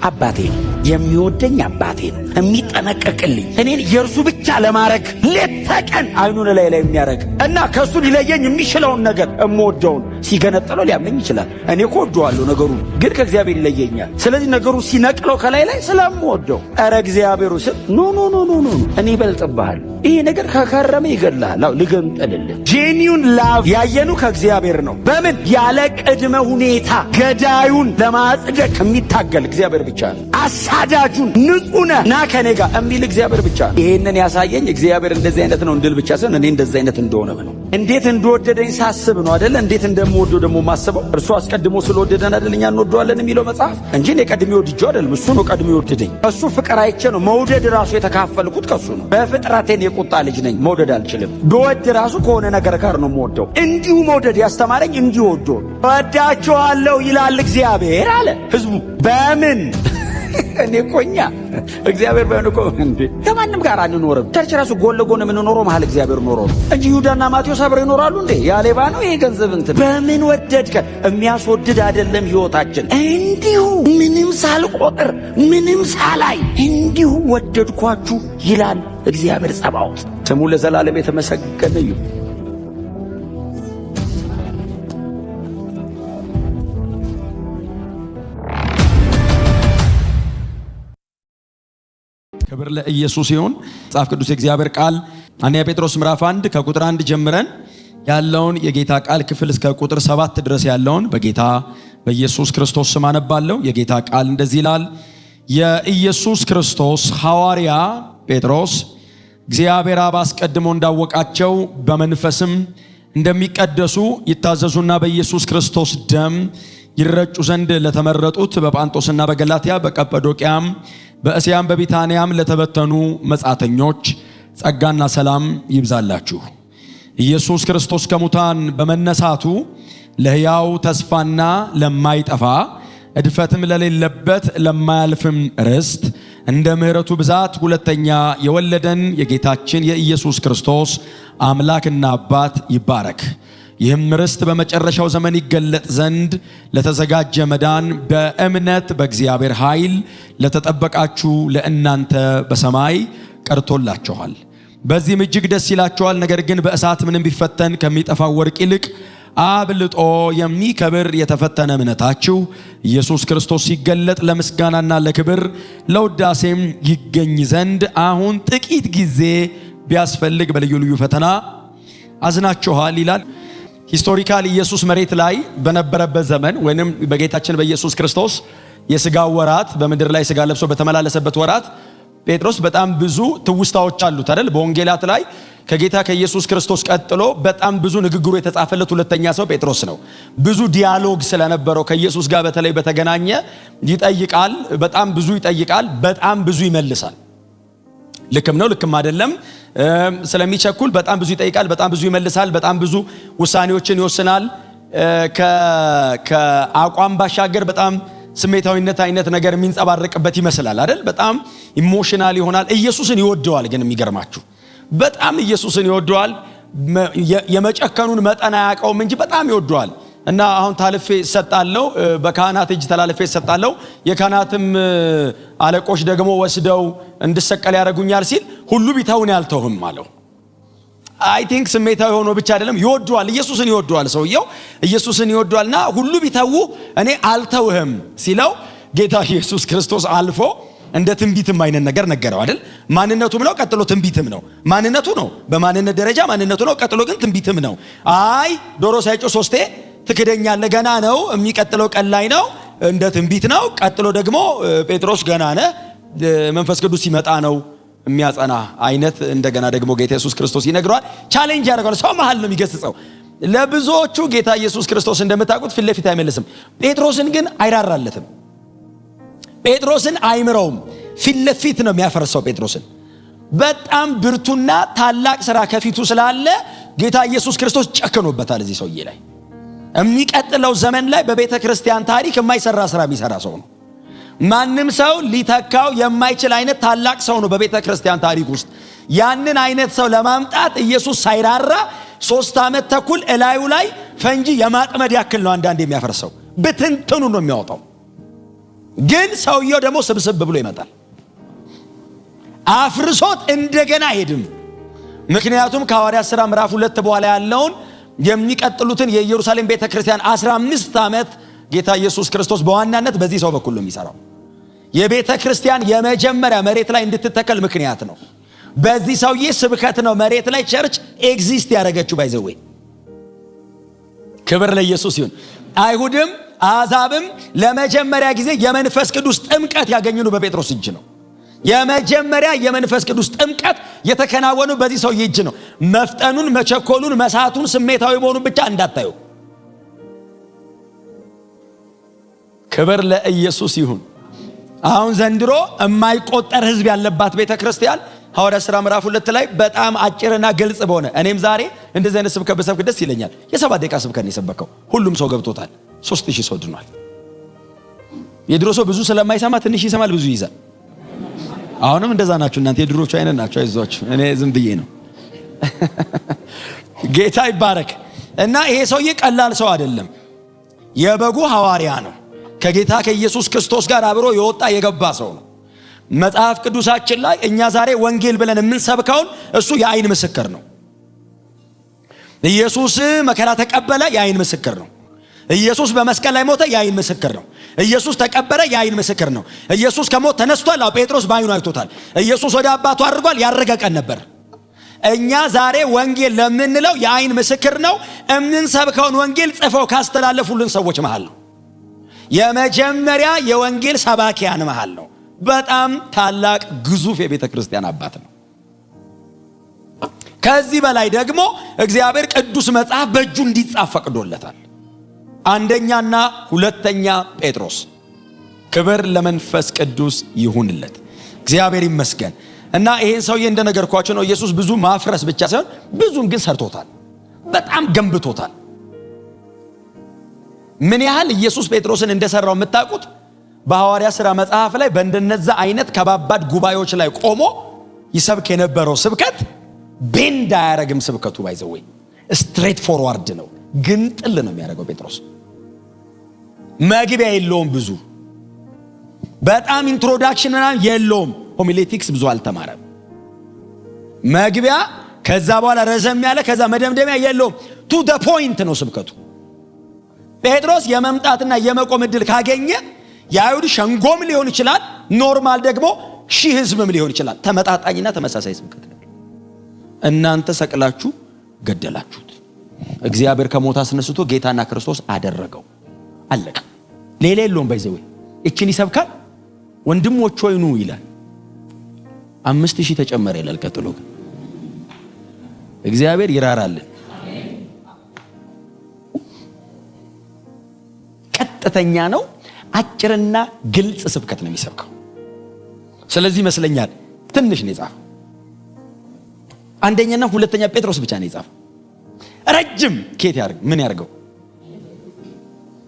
አባቴ ነው፣ የሚወደኝ አባቴ ነው፣ የሚጠነቀቅልኝ እኔን የእርሱ ብቻ ለማድረግ ሌት ተቀን አይኑን ላይ የሚያደርግ እና ከእሱ ሊለየኝ የሚችለውን ነገር እምወደውን ሲገነጥለው ሊያምነኝ ይችላል። እኔ እኮ ወደዋለሁ፣ ነገሩ ግን ከእግዚአብሔር ይለየኛል። ስለዚህ ነገሩ ሲነቅለው ከላይ ስለምወደው ኧረ እግዚአብሔሩ ስል ኖ እኔ ይበልጥብሃል፣ ይሄ ነገር ከከረመ ይገድልሃል፣ ልገንጠልልህ። ጄኒውን ላቭ ያየኑ ከእግዚአብሔር ነው። በምን ያለ ቅድመ ሁኔታ ገዳዩን ለማጽደቅ የሚታገል እግዚአብሔር ብቻ ነው። አሳዳጁን ንጹህ ነህ ና ከኔ ጋር የሚል እግዚአብሔር ብቻ ነው። ይሄንን ያሳየኝ እግዚአብሔር እንደዚህ አይነት ነው እንድል ብቻ ሳይሆን እኔ እንደዚህ አይነት እንደሆነ ነው። እንዴት እንደወደደኝ ሳስብ ነው አይደል? እንዴት እንደምወደው ደግሞ ማስበው እርሱ አስቀድሞ ስለወደደን አይደል እኛ እንወደዋለን የሚለው መጽሐፍ እንጂ እኔ ቀድሜ ወድጄው አይደለም። እሱ ነው ቀድሜ ወደደኝ። እሱ ፍቅር አይቼ ነው መውደድ ራሱ የተካፈልኩት ከሱ ነው። በፍጥረቴን የቁጣ ልጅ ነኝ፣ መውደድ አልችልም። በወድ ራሱ ከሆነ ነገር ጋር ነው የምወደው። እንዲሁ መውደድ ያስተማረኝ እንዲሁ ወዶ ወዳችኋለሁ ይላል እግዚአብሔር አለ ህዝቡ። በምን እኔ ቆኛ እግዚአብሔር ባይሆን እንዴ ከማንም ጋር አንኖርም። ቸርች ራሱ ጎን ለጎን የምንኖረው መሃል እግዚአብሔር ኖሮ ነው እንጂ ይሁዳና ማቴዎስ አብረው ይኖራሉ እንዴ? ያ ሌባ ነው ይሄ ገንዘብ እንትን በምን ወደድከ? የሚያስወድድ አይደለም ህይወታችን። እንዲሁ ምንም ሳልቆጥር ምንም ሳላይ እንዲሁ ወደድኳችሁ ይላል እግዚአብሔር ጸባዖት። ስሙ ለዘላለም የተመሰገነ ይሁን። ክብር ለኢየሱስ ይሁን። መጽሐፍ ቅዱስ የእግዚአብሔር ቃል አንደኛ ጴጥሮስ ምዕራፍ 1 ከቁጥር 1 ጀምረን ያለውን የጌታ ቃል ክፍል እስከ ቁጥር 7 ድረስ ያለውን በጌታ በኢየሱስ ክርስቶስ ስም አነባለሁ። የጌታ ቃል እንደዚህ ይላል። የኢየሱስ ክርስቶስ ሐዋርያ ጴጥሮስ እግዚአብሔር አብ አስቀድሞ እንዳወቃቸው በመንፈስም እንደሚቀደሱ ይታዘዙና በኢየሱስ ክርስቶስ ደም ይረጩ ዘንድ ለተመረጡት በጳንጦስና በገላትያ በቀጰዶቅያም በእስያም በቢታንያም ለተበተኑ መጻተኞች ጸጋና ሰላም ይብዛላችሁ። ኢየሱስ ክርስቶስ ከሙታን በመነሳቱ ለሕያው ተስፋና ለማይጠፋ እድፈትም ለሌለበት ለማያልፍም ርስት እንደ ምሕረቱ ብዛት ሁለተኛ የወለደን የጌታችን የኢየሱስ ክርስቶስ አምላክና አባት ይባረክ። ይህም ርስት በመጨረሻው ዘመን ይገለጥ ዘንድ ለተዘጋጀ መዳን በእምነት በእግዚአብሔር ኃይል ለተጠበቃችሁ ለእናንተ በሰማይ ቀርቶላችኋል። በዚህም እጅግ ደስ ይላችኋል። ነገር ግን በእሳት ምንም ቢፈተን ከሚጠፋው ወርቅ ይልቅ አብልጦ የሚከብር የተፈተነ እምነታችሁ ኢየሱስ ክርስቶስ ሲገለጥ ለምስጋናና ለክብር ለውዳሴም ይገኝ ዘንድ አሁን ጥቂት ጊዜ ቢያስፈልግ በልዩ ልዩ ፈተና አዝናችኋል ይላል። ሂስቶሪካል ኢየሱስ መሬት ላይ በነበረበት ዘመን ወይንም በጌታችን በኢየሱስ ክርስቶስ የሥጋ ወራት በምድር ላይ ሥጋ ለብሶ በተመላለሰበት ወራት ጴጥሮስ በጣም ብዙ ትውስታዎች አሉት አይደል? በወንጌላት ላይ ከጌታ ከኢየሱስ ክርስቶስ ቀጥሎ በጣም ብዙ ንግግሩ የተጻፈለት ሁለተኛ ሰው ጴጥሮስ ነው። ብዙ ዲያሎግ ስለነበረው ከኢየሱስ ጋር በተለይ በተገናኘ ይጠይቃል፣ በጣም ብዙ ይጠይቃል፣ በጣም ብዙ ይመልሳል። ልክም ነው ልክም አይደለም ስለሚቸኩል በጣም ብዙ ይጠይቃል፣ በጣም ብዙ ይመልሳል፣ በጣም ብዙ ውሳኔዎችን ይወስናል። ከአቋም ባሻገር በጣም ስሜታዊነት አይነት ነገር የሚንጸባረቅበት ይመስላል አይደል? በጣም ኢሞሽናል ይሆናል። ኢየሱስን ይወደዋል። ግን የሚገርማችሁ በጣም ኢየሱስን ይወደዋል። የመጨከኑን መጠን አያውቀውም እንጂ በጣም ይወደዋል። እና አሁን ታልፌ ሰጣለው፣ በካህናት እጅ ተላልፌ ሰጣለው፣ የካህናትም አለቆች ደግሞ ወስደው እንድሰቀል ያደርጉኛል ሲል ሁሉ ቢተውን ያልተውህም አለው። አይ ቲንክ ስሜታዊ ሆኖ ብቻ አይደለም፣ ይወደዋል። ኢየሱስን ይወደዋል። ሰውየው ኢየሱስን ይወደዋልና ሁሉ ቢተው እኔ አልተውህም ሲለው ጌታ ኢየሱስ ክርስቶስ አልፎ እንደ ትንቢትም አይነት ነገር ነገረው አይደል? ማንነቱም ነው፣ ቀጥሎ ትንቢትም ነው። ማንነቱ ነው፣ በማንነት ደረጃ ማንነቱ ነው፣ ቀጥሎ ግን ትንቢትም ነው። አይ ዶሮ ሳይጮህ ሶስቴ ትክደኛለህ ገና ነው፣ የሚቀጥለው ቀን ላይ ነው፣ እንደ ትንቢት ነው። ቀጥሎ ደግሞ ጴጥሮስ ገና ነህ፣ መንፈስ ቅዱስ ሲመጣ ነው የሚያጸና አይነት እንደገና ደግሞ ጌታ ኢየሱስ ክርስቶስ ይነግረዋል። ቻሌንጅ ያደርጋል። ሰው መሃል ነው የሚገስጸው። ለብዙዎቹ ጌታ ኢየሱስ ክርስቶስ እንደምታውቁት ፊት ለፊት አይመልስም። ጴጥሮስን ግን አይራራለትም። ጴጥሮስን አይምረውም። ፊት ለፊት ነው የሚያፈርሰው። ጴጥሮስን በጣም ብርቱና ታላቅ ስራ ከፊቱ ስላለ ጌታ ኢየሱስ ክርስቶስ ጨክኖበታል እዚህ ሰውዬ ላይ። የሚቀጥለው ዘመን ላይ በቤተ ክርስቲያን ታሪክ የማይሰራ ስራ የሚሰራ ሰው ነው። ማንም ሰው ሊተካው የማይችል አይነት ታላቅ ሰው ነው በቤተ ክርስቲያን ታሪክ ውስጥ። ያንን አይነት ሰው ለማምጣት ኢየሱስ ሳይራራ 3 ዓመት ተኩል እላዩ ላይ ፈንጂ የማጥመድ ያክል ነው አንዳንድ የሚያፈርሰው። ብትንትኑ ነው የሚያወጣው። ግን ሰውየው ደግሞ ስብስብ ብሎ ይመጣል። አፍርሶት እንደገና አይሄድም። ምክንያቱም ከሐዋርያት ሥራ ምዕራፍ 2 በኋላ ያለውን የሚቀጥሉትን የኢየሩሳሌም ቤተክርስቲያን 15 ዓመት ጌታ ኢየሱስ ክርስቶስ በዋናነት በዚህ ሰው በኩል ነው የሚሰራው። የቤተክርስቲያን የመጀመሪያ መሬት ላይ እንድትተከል ምክንያት ነው። በዚህ ሰውዬ ስብከት ነው መሬት ላይ ቸርች ኤግዚስት ያደረገችው። ባይዘዌ ክብር ለኢየሱስ ይሁን። አይሁድም አሕዛብም ለመጀመሪያ ጊዜ የመንፈስ ቅዱስ ጥምቀት ያገኙ በጴጥሮስ እጅ ነው። የመጀመሪያ የመንፈስ ቅዱስ ጥምቀት የተከናወነው በዚህ ሰውዬ እጅ ነው። መፍጠኑን፣ መቸኮሉን፣ መሳቱን፣ ስሜታዊ መሆኑን ብቻ እንዳታዩ። ክብር ለኢየሱስ ይሁን። አሁን ዘንድሮ የማይቆጠር ሕዝብ ያለባት ቤተክርስቲያን ሐዋርያት ሥራ ምዕራፍ 2 ላይ በጣም አጭርና ግልጽ በሆነ እኔም ዛሬ እንደዚህ አይነት ስብከት በሰብክ ደስ ይለኛል። የ7 ደቂቃ ስብከት ነው የሰበከው። ሁሉም ሰው ገብቶታል። 3000 ሰው ድኗል። የድሮ ሰው ብዙ ስለማይሰማ ትንሽ ይሰማል፣ ብዙ ይይዛል። አሁንም እንደዛ ናችሁ እናንተ የድሮቹ አይነት ናችሁ። አይዟችሁ፣ እኔ ዝም ብዬ ነው። ጌታ ይባረክ። እና ይሄ ሰውዬ ቀላል ሰው አይደለም። የበጉ ሐዋርያ ነው። ከጌታ ከኢየሱስ ክርስቶስ ጋር አብሮ የወጣ የገባ ሰው ነው። መጽሐፍ ቅዱሳችን ላይ እኛ ዛሬ ወንጌል ብለን የምንሰብከውን እሱ የአይን ምስክር ነው። ኢየሱስ መከራ ተቀበለ፣ የአይን ምስክር ነው። ኢየሱስ በመስቀል ላይ ሞተ፣ የአይን ምስክር ነው። ኢየሱስ ተቀበረ፣ የአይን ምስክር ነው። ኢየሱስ ከሞት ተነስቷል፣ ጴጥሮስ በአይኑ አይቶታል። ኢየሱስ ወደ አባቱ አድርጓል፣ ያረገ ቀን ነበር። እኛ ዛሬ ወንጌል ለምንለው የአይን ምስክር ነው። የምንሰብከውን ወንጌል ጽፈው ካስተላለፉልን ሰዎች መሃል ነው። የመጀመሪያ የወንጌል ሰባኪያን መሃል ነው። በጣም ታላቅ ግዙፍ የቤተ ክርስቲያን አባት ነው። ከዚህ በላይ ደግሞ እግዚአብሔር ቅዱስ መጽሐፍ በእጁ እንዲጻፍ ፈቅዶለታል። አንደኛና ሁለተኛ ጴጥሮስ። ክብር ለመንፈስ ቅዱስ ይሁንለት። እግዚአብሔር ይመስገን። እና ይሄን ሰውዬ እንደነገርኳችሁ ነው። ኢየሱስ ብዙ ማፍረስ ብቻ ሳይሆን ብዙም ግን ሰርቶታል። በጣም ገንብቶታል። ምን ያህል ኢየሱስ ጴጥሮስን እንደሰራው የምታውቁት በሐዋርያት ሥራ መጽሐፍ ላይ በእንደነዛ አይነት ከባባድ ጉባኤዎች ላይ ቆሞ ይሰብክ የነበረው ስብከት ቤንድ አያረግም። ስብከቱ ባይዘው ስትሬት ፎርዋርድ ነው። ግን ጥል ነው የሚያደርገው። ጴጥሮስ መግቢያ የለውም። ብዙ በጣም ኢንትሮዳክሽን የለውም። ሆሚሌቲክስ ብዙ አልተማረም። መግቢያ ከዛ በኋላ ረዘም ያለ ከዛ መደምደሚያ የለውም። ቱ ዘ ፖይንት ነው ስብከቱ። ጴጥሮስ የመምጣትና የመቆም ዕድል ካገኘ የአይሁድ ሸንጎም ሊሆን ይችላል፣ ኖርማል ደግሞ ሺህ ሕዝብም ሊሆን ይችላል። ተመጣጣኝና ተመሳሳይ ስብከት ነው። እናንተ ሰቅላችሁ ገደላችሁት፣ እግዚአብሔር ከሞት አስነስቶ ጌታና ክርስቶስ አደረገው። አለቀ። ሌላ የለውም። ባይዘው እቺን ይሰብካል። ወንድሞች ሆይ ኑ ይላል። 5000 ተጨመረ ይላል። ቀጥሎ ግን እግዚአብሔር ይራራልን። ቀጥተኛ ነው። አጭርና ግልጽ ስብከት ነው የሚሰብከው። ስለዚህ ይመስለኛል ትንሽ ነው የጻፈው። አንደኛና ሁለተኛ ጴጥሮስ ብቻ ነው የጻፈው። ረጅም ኬት ያርግ ምን ያርገው?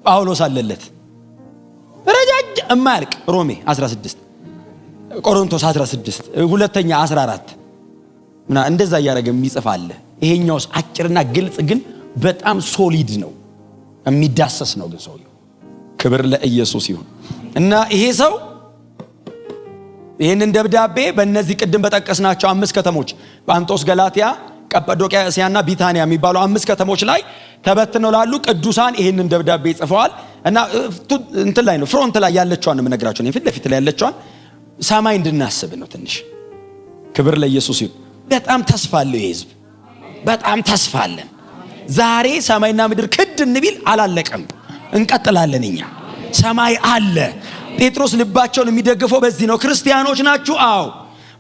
ጳውሎስ አለለት ረጃጅ እማያልቅ ሮሜ 16፣ ቆሮንቶስ 16፣ ሁለተኛ 14 እና እንደዛ ያረገ የሚጽፍ አለ። ይሄኛውስ አጭርና ግልጽ ግን በጣም ሶሊድ ነው፣ የሚዳሰስ ነው። ግን ሰውየው ክብር ለኢየሱስ ይሁን። እና ይሄ ሰው ይሄንን ደብዳቤ በእነዚህ ቅድም በጠቀስናቸው 5 ከተሞች ጳንጦስ፣ ገላትያ፣ ቀጳዶቅያ፣ እስያና ቢታንያ የሚባሉ 5 ከተሞች ላይ ተበትነው ላሉ ቅዱሳን ይሄንን ደብዳቤ ጽፈዋል። እና እንትን ላይ ነው ፍሮንት ላይ ያለችዋን ነው የምነግራችሁ። ፊት ለፊት ላይ ያለችዋን ሰማይ እንድናስብ ነው ትንሽ። ክብር ለኢየሱስ ይሁን። በጣም ተስፋ አለው ይሄ ህዝብ፣ በጣም ተስፋ አለን። ዛሬ ሰማይና ምድር ክድ እንቢል አላለቀም፣ እንቀጥላለን። እኛ ሰማይ አለ። ጴጥሮስ ልባቸውን የሚደግፈው በዚህ ነው። ክርስቲያኖች ናችሁ? አዎ።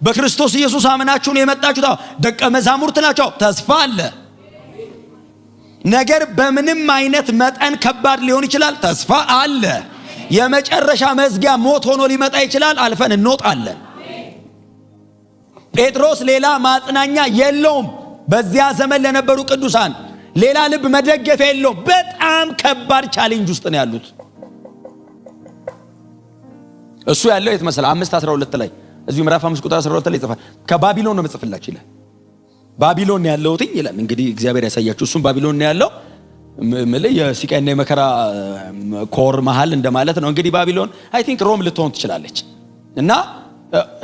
በክርስቶስ ኢየሱስ አምናችሁ ነው የመጣችሁት? አዎ። ደቀ መዛሙርት ናችሁ? ተስፋ አለ። ነገር በምንም አይነት መጠን ከባድ ሊሆን ይችላል፣ ተስፋ አለ። የመጨረሻ መዝጊያ ሞት ሆኖ ሊመጣ ይችላል፣ አልፈን እንወጣለን። ጴጥሮስ ሌላ ማጽናኛ የለውም። በዚያ ዘመን ለነበሩ ቅዱሳን ሌላ ልብ መደገፊያ የለውም። በጣም ከባድ ቻሌንጅ ውስጥ ነው ያሉት። እሱ ያለው የት መሰለ? 5:12 ላይ እዚሁ ምዕራፍ 5 ቁጥር 12 ላይ ይጽፋል። ከባቢሎን ነው መጽፍላችሁ ይላል። ባቢሎን ያለውትኝ ይላል። እንግዲህ እግዚአብሔር ያሳያችሁ። እሱም ባቢሎን ነው ያለው። የሲቃይና የመከራ ኮር መሃል እንደማለት ነው። እንግዲህ ባቢሎን አይ ቲንክ ሮም ልትሆን ትችላለች። እና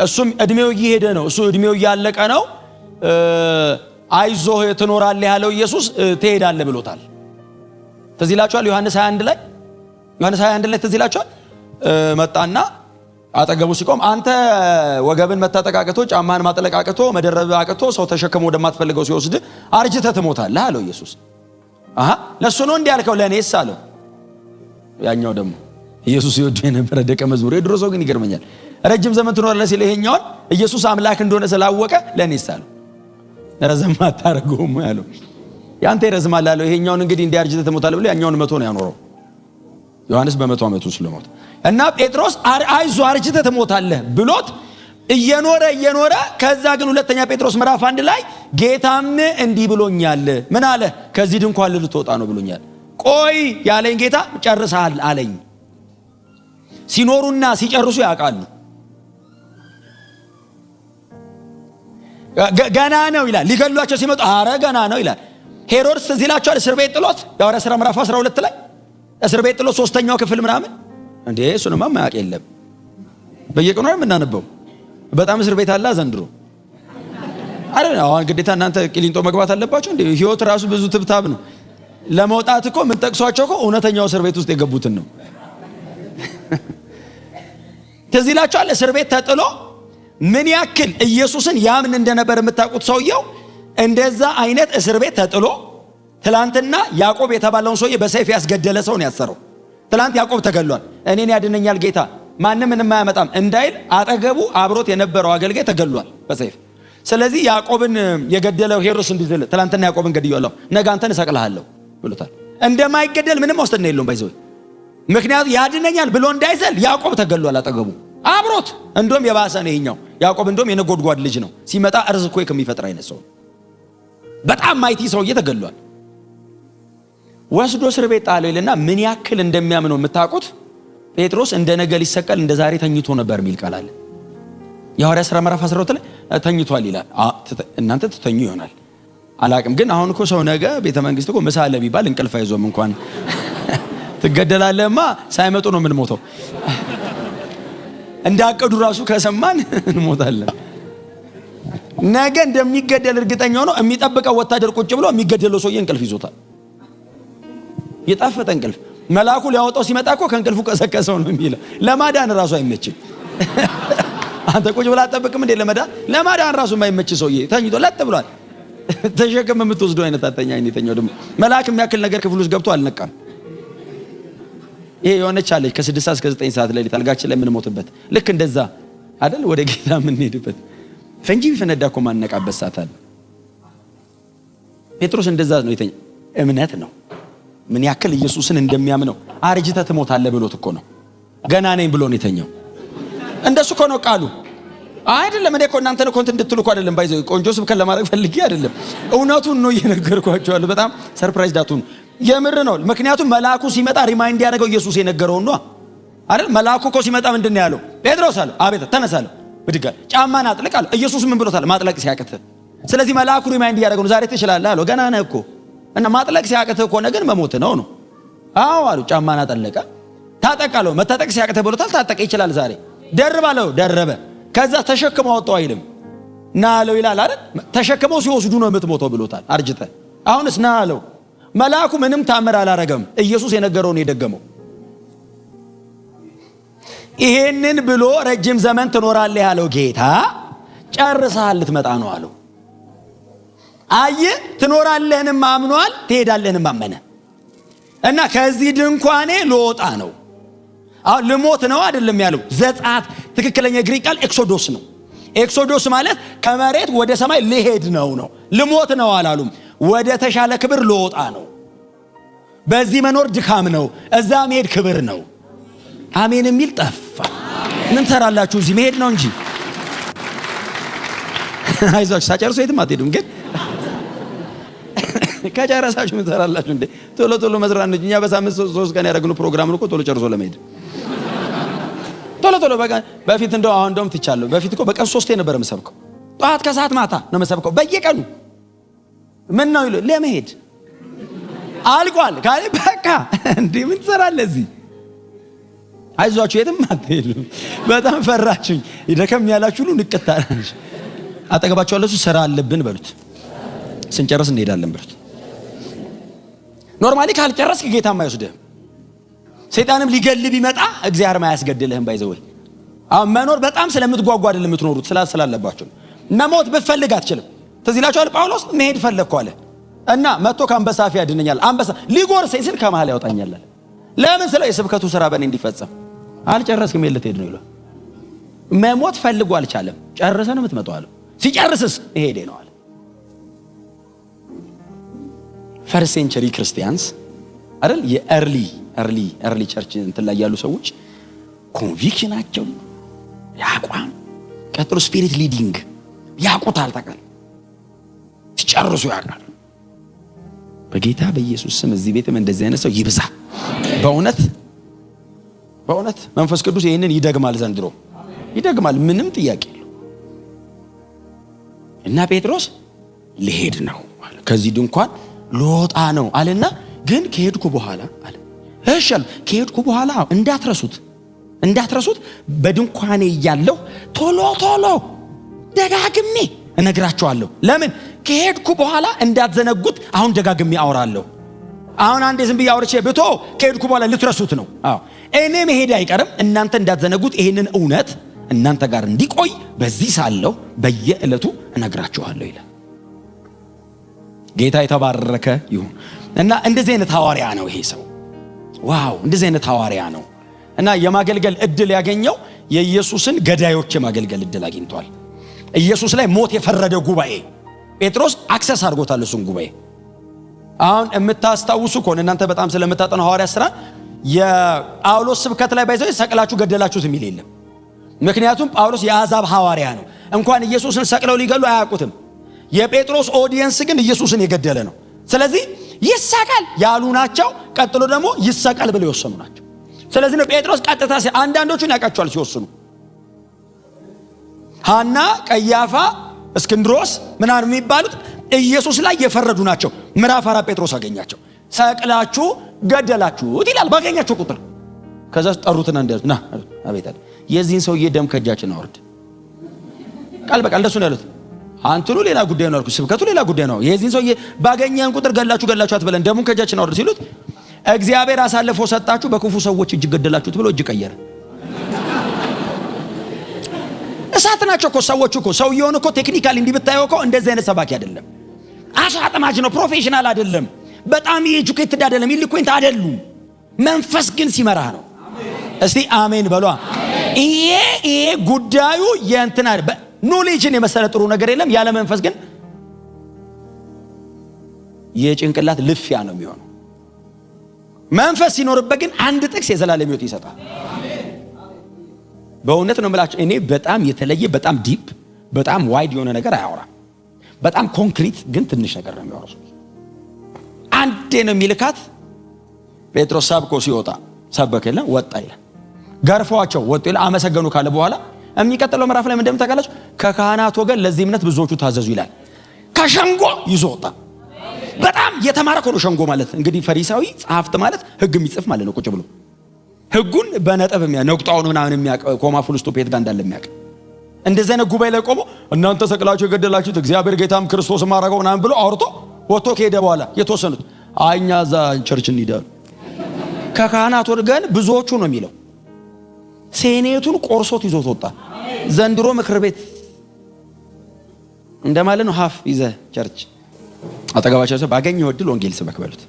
እሱም እድሜው እየሄደ ነው፣ እሱ እድሜው እያለቀ ነው። አይዞህ ትኖራለህ ያለው ኢየሱስ ትሄዳለህ ብሎታል። ትዝ ይላችኋል ዮሐንስ 21 ላይ ትዝ ይላችኋል። መጣና አጠገቡ ሲቆም አንተ ወገብን መታጠቃቅቶ ጫማን ማጥለቃቅቶ መደረብ አቅቶ ሰው ተሸክሞ ወደማትፈልገው ሲወስድ አርጅተህ ትሞታለህ አለው ኢየሱስ። ለሱ ነው እንዲህ ያልከው ለኔስ አለው። ያኛው ደግሞ ኢየሱስ ይወድ የነበረ ደቀ መዝሙር የድሮ ሰው ግን ይገርመኛል። ረጅም ዘመን ትኖራለህ ሲል ይሄኛውን ኢየሱስ አምላክ እንደሆነ ስላወቀ ለኔስ አለው። ረዘም አታረገውም ያለው ያንተ ይረዝማል አለው። ይሄኛውን እንግዲህ እንዲህ አርጅተህ ትሞታለህ ብሎ ያኛውን 100 ነው ያኖረው ዮሐንስ በ100 ዓመቱ ስለሞተ። እና ጴጥሮስ አይዞህ አርጅተህ ትሞታለህ ብሎት እየኖረ ከዛ ግን ሁለተኛ ጴጥሮስ ምዕራፍ 1 ላይ ጌታም እንዲህ ብሎኛል። ምን አለ? ከዚህ ድንኳን ልትወጣ ነው ብሎኛል። ቆይ ያለኝ ጌታ ጨርሰሃል አለኝ። ሲኖሩና ሲጨርሱ ያውቃሉ። ገና ነው ይላል። ሊገሏቸው ሲመጡ አረ ገና ነው ይላል። ሄሮድስ ትዝ ይላችኋል እስር ቤት ጥሎት የሐዋርያት ሥራ ምዕራፍ 12 ላይ እስር ቤት ጥሎት 3ኛው ክፍል ምናምን እንዴ እሱንማ ማያውቅ የለም። በየቀኑ ነው የምናነበው። በጣም እስር ቤት አለ ዘንድሮ አይደል? አሁን ግዴታ እናንተ ቂሊንጦ መግባት አለባችሁ እንዴ? ህይወት ራሱ ብዙ ትብታብ ነው። ለመውጣት እኮ ምን ጠቅሷቸው እኮ እውነተኛው እስር ቤት ውስጥ የገቡትን ነው። ትዝ ይላችኋል እስር ቤት ተጥሎ ምን ያክል ኢየሱስን ያምን እንደነበር የምታውቁት ሰውየው እንደዛ አይነት እስር ቤት ተጥሎ ትላንትና ያዕቆብ የተባለውን ሰውዬ በሰይፍ ያስገደለ ሰው ነው ያሰረው። ትላንት ያዕቆብ ተገሏል። እኔን ያድነኛል ጌታ ማንም ምንም አያመጣም እንዳይል አጠገቡ አብሮት የነበረው አገልጋይ ተገሏል በሰይፍ። ስለዚህ ያዕቆብን የገደለው ሄሮድስ እንዲዝል ትላንትና ያዕቆብን ገድያለሁ ነገ አንተን እሰቅልሃለሁ ብሎታል። እንደማይገደል ምንም ዋስትና የለውም ባይዘው። ምክንያቱም ያድነኛል ብሎ እንዳይዘል ያዕቆብ ተገሏል አጠገቡ አብሮት። እንደውም የባሰ ነው ይሄኛው ያዕቆብ። እንደውም የነጎድጓድ ልጅ ነው። ሲመጣ እርዝኩዌክ የሚፈጥር አይነት ሰው በጣም ማይቲ ሰውዬ ተገሏል። ወስዶ እስር ቤት ጣለው ይልና ምን ያክል እንደሚያምነው የምታውቁት ጴጥሮስ እንደ ነገ ሊሰቀል እንደ ዛሬ ተኝቶ ነበር የሚል ቃል አለ። የሐዋርያት ሥራ ምዕራፍ 12 ላይ ተኝቷል ይላል። እናንተ ትተኙ ይሆናል አላቅም፣ ግን አሁን እኮ ሰው ነገ ቤተ መንግስት እኮ ምሳ አለ ቢባል እንቅልፍ አይዞም እንኳን ትገደላለህማ። ሳይመጡ ነው ምን ሞተው እንዳቀዱ ራሱ ከሰማን እንሞታለን። ነገ እንደሚገደል እርግጠኛ ሆኖ የሚጠብቀው ወታደር ቁጭ ብሎ የሚገደለው ሰውዬ እንቅልፍ ይዞታል። የጣፈጠ እንቅልፍ መልአኩ ሊያወጣው ሲመጣ እኮ ከእንቅልፉ ቀሰቀሰው ነው የሚለው። ለማዳን ራሱ አይመችም። አንተ ቁጭ ብላ አትጠብቅም እንዴ ለማዳን ራሱ የማይመች ሰውዬ ተኝቶ ለጥ ብሏል። ተሸክም የምትወስደው አይነት አተኛ አይነተኛው ደግሞ መልአክ የሚያክል ነገር ክፍል ውስጥ ገብቶ አልነቃም። ይሄ የሆነች አለች ከ6 ሰዓት እስከ 9 ሰዓት ሌሊት አልጋችን ላይ የምንሞትበት ልክ እንደዛ አይደል? ወደ ጌታ የምንሄድበት ፈንጂ ቢፈነዳ እኮ ማነቃበት ሰዓት አለ። ጴጥሮስ እንደዛ ነው የተኛ። እምነት ነው ምን ያክል ኢየሱስን እንደሚያምነው። አርጅተህ ትሞታለህ ብሎት እኮ ነው ገና ነኝ ብሎ ነው የተኛው። እንደሱ እኮ ነው ቃሉ አይደለም። እኔ እኮ እናንተ ነው ኮንት እንድትሉ እኮ አይደለም። ባይዘው ቆንጆ ስብከት ለማድረግ ፈልጌ አይደለም። እውነቱን ነው እየነገርኳቸዋለሁ። በጣም ሰርፕራይዝ ዳቱን የምር ነው። ምክንያቱም መልአኩ ሲመጣ ሪማይንድ ያደረገው ኢየሱስ የነገረው ነው አይደል? መልአኩ እኮ ሲመጣ ምንድነው ያለው? ጴጥሮስ አለ አቤት ተነሳለህ ብድጋ ጫማን አጥልቅ አለ። ኢየሱስ ምን ብሎታል? ማጥለቅ ሲያቅትህ። ስለዚህ መልአኩ ሪማይንድ ያደረገው ነው ዛሬ ትችላለህ አለው። ገና ነህ እኮ እና ማጥለቅ ሲያቅትህ እኮ ነገር መሞት ነው። አዎ አሉ። ጫማን አጠለቀ። ታጠቃለው መታጠቅ ሲያቅትህ ብሎታል። ታጠቀ ይችላል ዛሬ። ደርባለው ደረበ። ከዛ ተሸክመው ወጣው አይልም ና አለው ይላል አይደል? ተሸክመው ሲወስዱ ነው የምትሞተው ብሎታል። አርጅተህ አሁንስ ና አለው። መልአኩ ምንም ታምር አላረገም። ኢየሱስ የነገረውን የደገመው። ይሄንን ብሎ ረጅም ዘመን ትኖራለህ ያለው ጌታ ጨርሰሃል ልትመጣ ነው አለው። አየህ ትኖራለህንም አምኗል፣ ትሄዳለህንም አመነ። እና ከዚህ ድንኳኔ ልወጣ ነው አሁን ልሞት ነው አይደለም ያለው። ዘጸአት ትክክለኛ ግሪክ ቃል ኤክሶዶስ ነው። ኤክሶዶስ ማለት ከመሬት ወደ ሰማይ ልሄድ ነው። ልሞት ነው አላሉም። ወደ ተሻለ ክብር ልወጣ ነው። በዚህ መኖር ድካም ነው፣ እዛ መሄድ ክብር ነው። አሜን የሚል ጠፋ። ምን ሰራላችሁ? እዚህ መሄድ ነው እንጂ አይዟችሁ ሳጨርሱ የትም አትሄዱም። ግን ከጨረሳችሁ ምን ሰራላችሁ እንዴ? ቶሎ ቶሎ መስራት ነው። እኛ በሳምንት 3 ቀን ያደረግነው ፕሮግራም እኮ ቶሎ ጨርሶ ለመሄድ ቶሎ በቃ። በፊት እንደው አሁን እንደውም ትቻለሁ። በፊት እኮ በቀን 3 ነበር የምሰብከው። ጠዋት ከሰዓት ማታ ነው የምሰብከው በየቀኑ። ምን ነው ይሉ ለመሄድ አልቋል ካለ በቃ እንዴ ምን ትሰራለህ እዚህ? አይዟችሁ የትም አትሄዱ። በጣም ፈራችሁኝ ይደከም ያላችሁ ሁሉ ንቀታላችሁ። አጠገባችሁ ያለው ስራ አለብን በሉት። ስንጨርስ እንሄዳለን በሉት። ኖርማሊ ካልጨረስክ ጌታም አይወስድህም። ሰይጣንም ሊገል ቢመጣ እግዚአብሔር ማያስገድልህም። ባይዘው መኖር በጣም ስለምትጓጓ አይደለም የምትኖሩት ስላለባችሁ። መሞት ብትፈልግ አትችልም። ትዝ ይላችኋል ጳውሎስ መሄድ ፈለግኩ አለ እና መጥቶ ከአንበሳ አፍ ያድነኛል። አንበሳ ሊጎርሰኝ ሲል ከመሃል ያወጣኛል። ለምን? ስለ የስብከቱ ስራ በእኔ እንዲፈጸም። አልጨረስክም የት ልትሄድ ነው ይሏል። መሞት ፈልጎ አልቻለም። ጨርሰን የምትመጣው አለ። ሲጨርስስ መሄዴ ነው አለ። ፈርስት ሴንቸሪ ክርስቲያንስ አይደል የኤርሊ ቸርች እንትን ላይ ያሉ ሰዎች ኮንቪክሽናቸው ያቋም ቀጥሎ ስፒሪት ሊዲንግ ያቁታል። ታውቃለህ ሲጨርሱ ያውቃል። በጌታ በኢየሱስ ስም እዚህ ቤትም እንደዚህ አይነት ሰው ይብዛ። በእውነት መንፈስ ቅዱስ ይሄንን ይደግማል። ዘንድሮ ይደግማል። ምንም ጥያቄ የለው። እና ጴጥሮስ ልሄድ ነው አለ። ከዚህ ድንኳን ልወጣ ነው አለና ግን ከሄድኩ በኋላ አለ እሺ አለ። ከሄድኩ በኋላ እንዳትረሱት በድንኳኔ እያለሁ ቶሎ ደጋግሜ እነግራቸዋለሁ። ለምን? ከሄድኩ በኋላ እንዳትዘነጉት አሁን ደጋግሜ አወራለሁ። አሁን አንዴ ዝም ብዬ አውርቼ ብቶ ከሄድኩ በኋላ ልትረሱት ነው። እኔ መሄድ አይቀርም። እናንተ እንዳትዘነጉት ይሄንን እውነት እናንተ ጋር እንዲቆይ በዚህ ሳለሁ በየዕለቱ እነግራችኋለሁ ይላል። ጌታ የተባረከ ይሁን። እና እንደዚህ አይነት ሐዋርያ ነው ይሄ ሰው። ዋው! እንደዚህ አይነት ሐዋርያ ነው። እና የማገልገል እድል ያገኘው የኢየሱስን ገዳዮች የማገልገል እድል አግኝቷል። ኢየሱስ ላይ ሞት የፈረደ ጉባኤ ጴጥሮስ አክሰስ አድርጎታል እሱን ጉባኤ። አሁን የምታስታውሱ ከሆነ እናንተ በጣም ስለምታጠኑ ሐዋርያ ሥራ የጳውሎስ ስብከት ላይ ባይዘው ሰቅላችሁ ገደላችሁት የሚል የለም። ምክንያቱም ጳውሎስ የአሕዛብ ሐዋርያ ነው። እንኳን ኢየሱስን ሰቅለው ሊገሉ አያውቁትም። የጴጥሮስ ኦዲየንስ ግን ኢየሱስን የገደለ ነው። ስለዚህ ይሰቀል ያሉ ናቸው። ቀጥሎ ደግሞ ይሰቀል ብለው የወሰኑ ናቸው። ስለዚህ ነው ጴጥሮስ ቀጥታ አንዳንዶቹን ያውቃቸዋል ሲወስኑ። ሐና፣ ቀያፋ፣ እስክንድሮስ ምናምን የሚባሉት ኢየሱስ ላይ የፈረዱ ናቸው። ምዕራፍ 4 ጴጥሮስ አገኛቸው። ሰቅላችሁ ገደላችሁት ይላል ባገኛቸው ቁጥር። ከዛ ጠሩትና እንደና አቤት አለ የዚህን ሰውዬ ደም ከእጃችን አውርድ። ቃል በቃል እንደሱ ነው ያሉት። አንተኑ ሌላ ጉዳይ ነው አልኩ፣ ስብከቱ ሌላ ጉዳይ ነው። የዚህን ሰውዬ ባገኘን ቁጥር ገላችሁ አትበለን፣ ደሙን ከእጃችን አውርድ ሲሉት እግዚአብሔር አሳልፎ ሰጣችሁ፣ በክፉ ሰዎች እጅ ገደላችሁት ብሎ እጅ ቀየረ። እሳት ናቸው እኮ ሰዎች እኮ። ሰውየውን እኮ ቴክኒካሊ እንዲህ ብታየው እኮ እንደዚህ አይነት ሰባኪ አይደለም። አሳ አጥማጅ ነው፣ ፕሮፌሽናል አይደለም፣ በጣም ኤጁኬትድ አይደለም፣ ኢሊኩዌንት አይደሉም። መንፈስ ግን ሲመራህ ነው። እስቲ አሜን በሏ። ይሄ ጉዳዩ የእንትና ኖሌጅን የመሰለ ጥሩ ነገር የለም። ያለ መንፈስ ግን የጭንቅላት ልፍያ ነው የሚሆነው። መንፈስ ሲኖርበት ግን አንድ ጥቅስ የዘላለም ሕይወት ይሰጣል። በእውነት ነው የምላችሁ። እኔ በጣም የተለየ በጣም ዲፕ በጣም ዋይድ የሆነ ነገር አያወራም። በጣም ኮንክሪት ግን ትንሽ ነገር ነው የሚያወራው። አንዴ ነው የሚልካት። ጴጥሮስ ሰብኮ ሲወጣ ሰበከለ ወጣ ይላል። ገርፈዋቸው ወጡ ይላል። አመሰገኑ ካለ በኋላ የሚቀጥለው ምዕራፍ ላይ ምንድነው ታውቃላችሁ? ከካህናት ወገን ለዚህ እምነት ብዙዎቹ ታዘዙ ይላል። ከሸንጎ ይዞ ወጣ። በጣም የተማረ ነው ሸንጎ ማለት እንግዲህ ፈሪሳዊ ጸሐፍት ማለት ሕግ የሚጽፍ ማለት ነው። ቁጭ ብሎ ሕጉን በነጥብ ነቁጣውን ምናምን የሚያውቅ ኮማ ፉል ስቶፕ የት ጋር እንዳለ የሚያውቅ እንደዚህ አይነት ጉባኤ ላይ ቆሞ እናንተ ሰቅላችሁ የገደላችሁት እግዚአብሔር ጌታም ክርስቶስ ማረገው ምናምን ብሎ አውርቶ ወጥቶ ከሄደ በኋላ የተወሰኑት አይኛ እዛ ቸርች እንሂዳሉ። ከካህናት ወገን ብዙዎቹ ነው የሚለው። ሴኔቱን ቆርሶት ይዞት ወጣ። ዘንድሮ ምክር ቤት እንደማለት ነው። ሀፍ ይዘ ቸርች አጠገባቸው ሰው ባገኘው እድል ወንጌል ስበክ በሉት።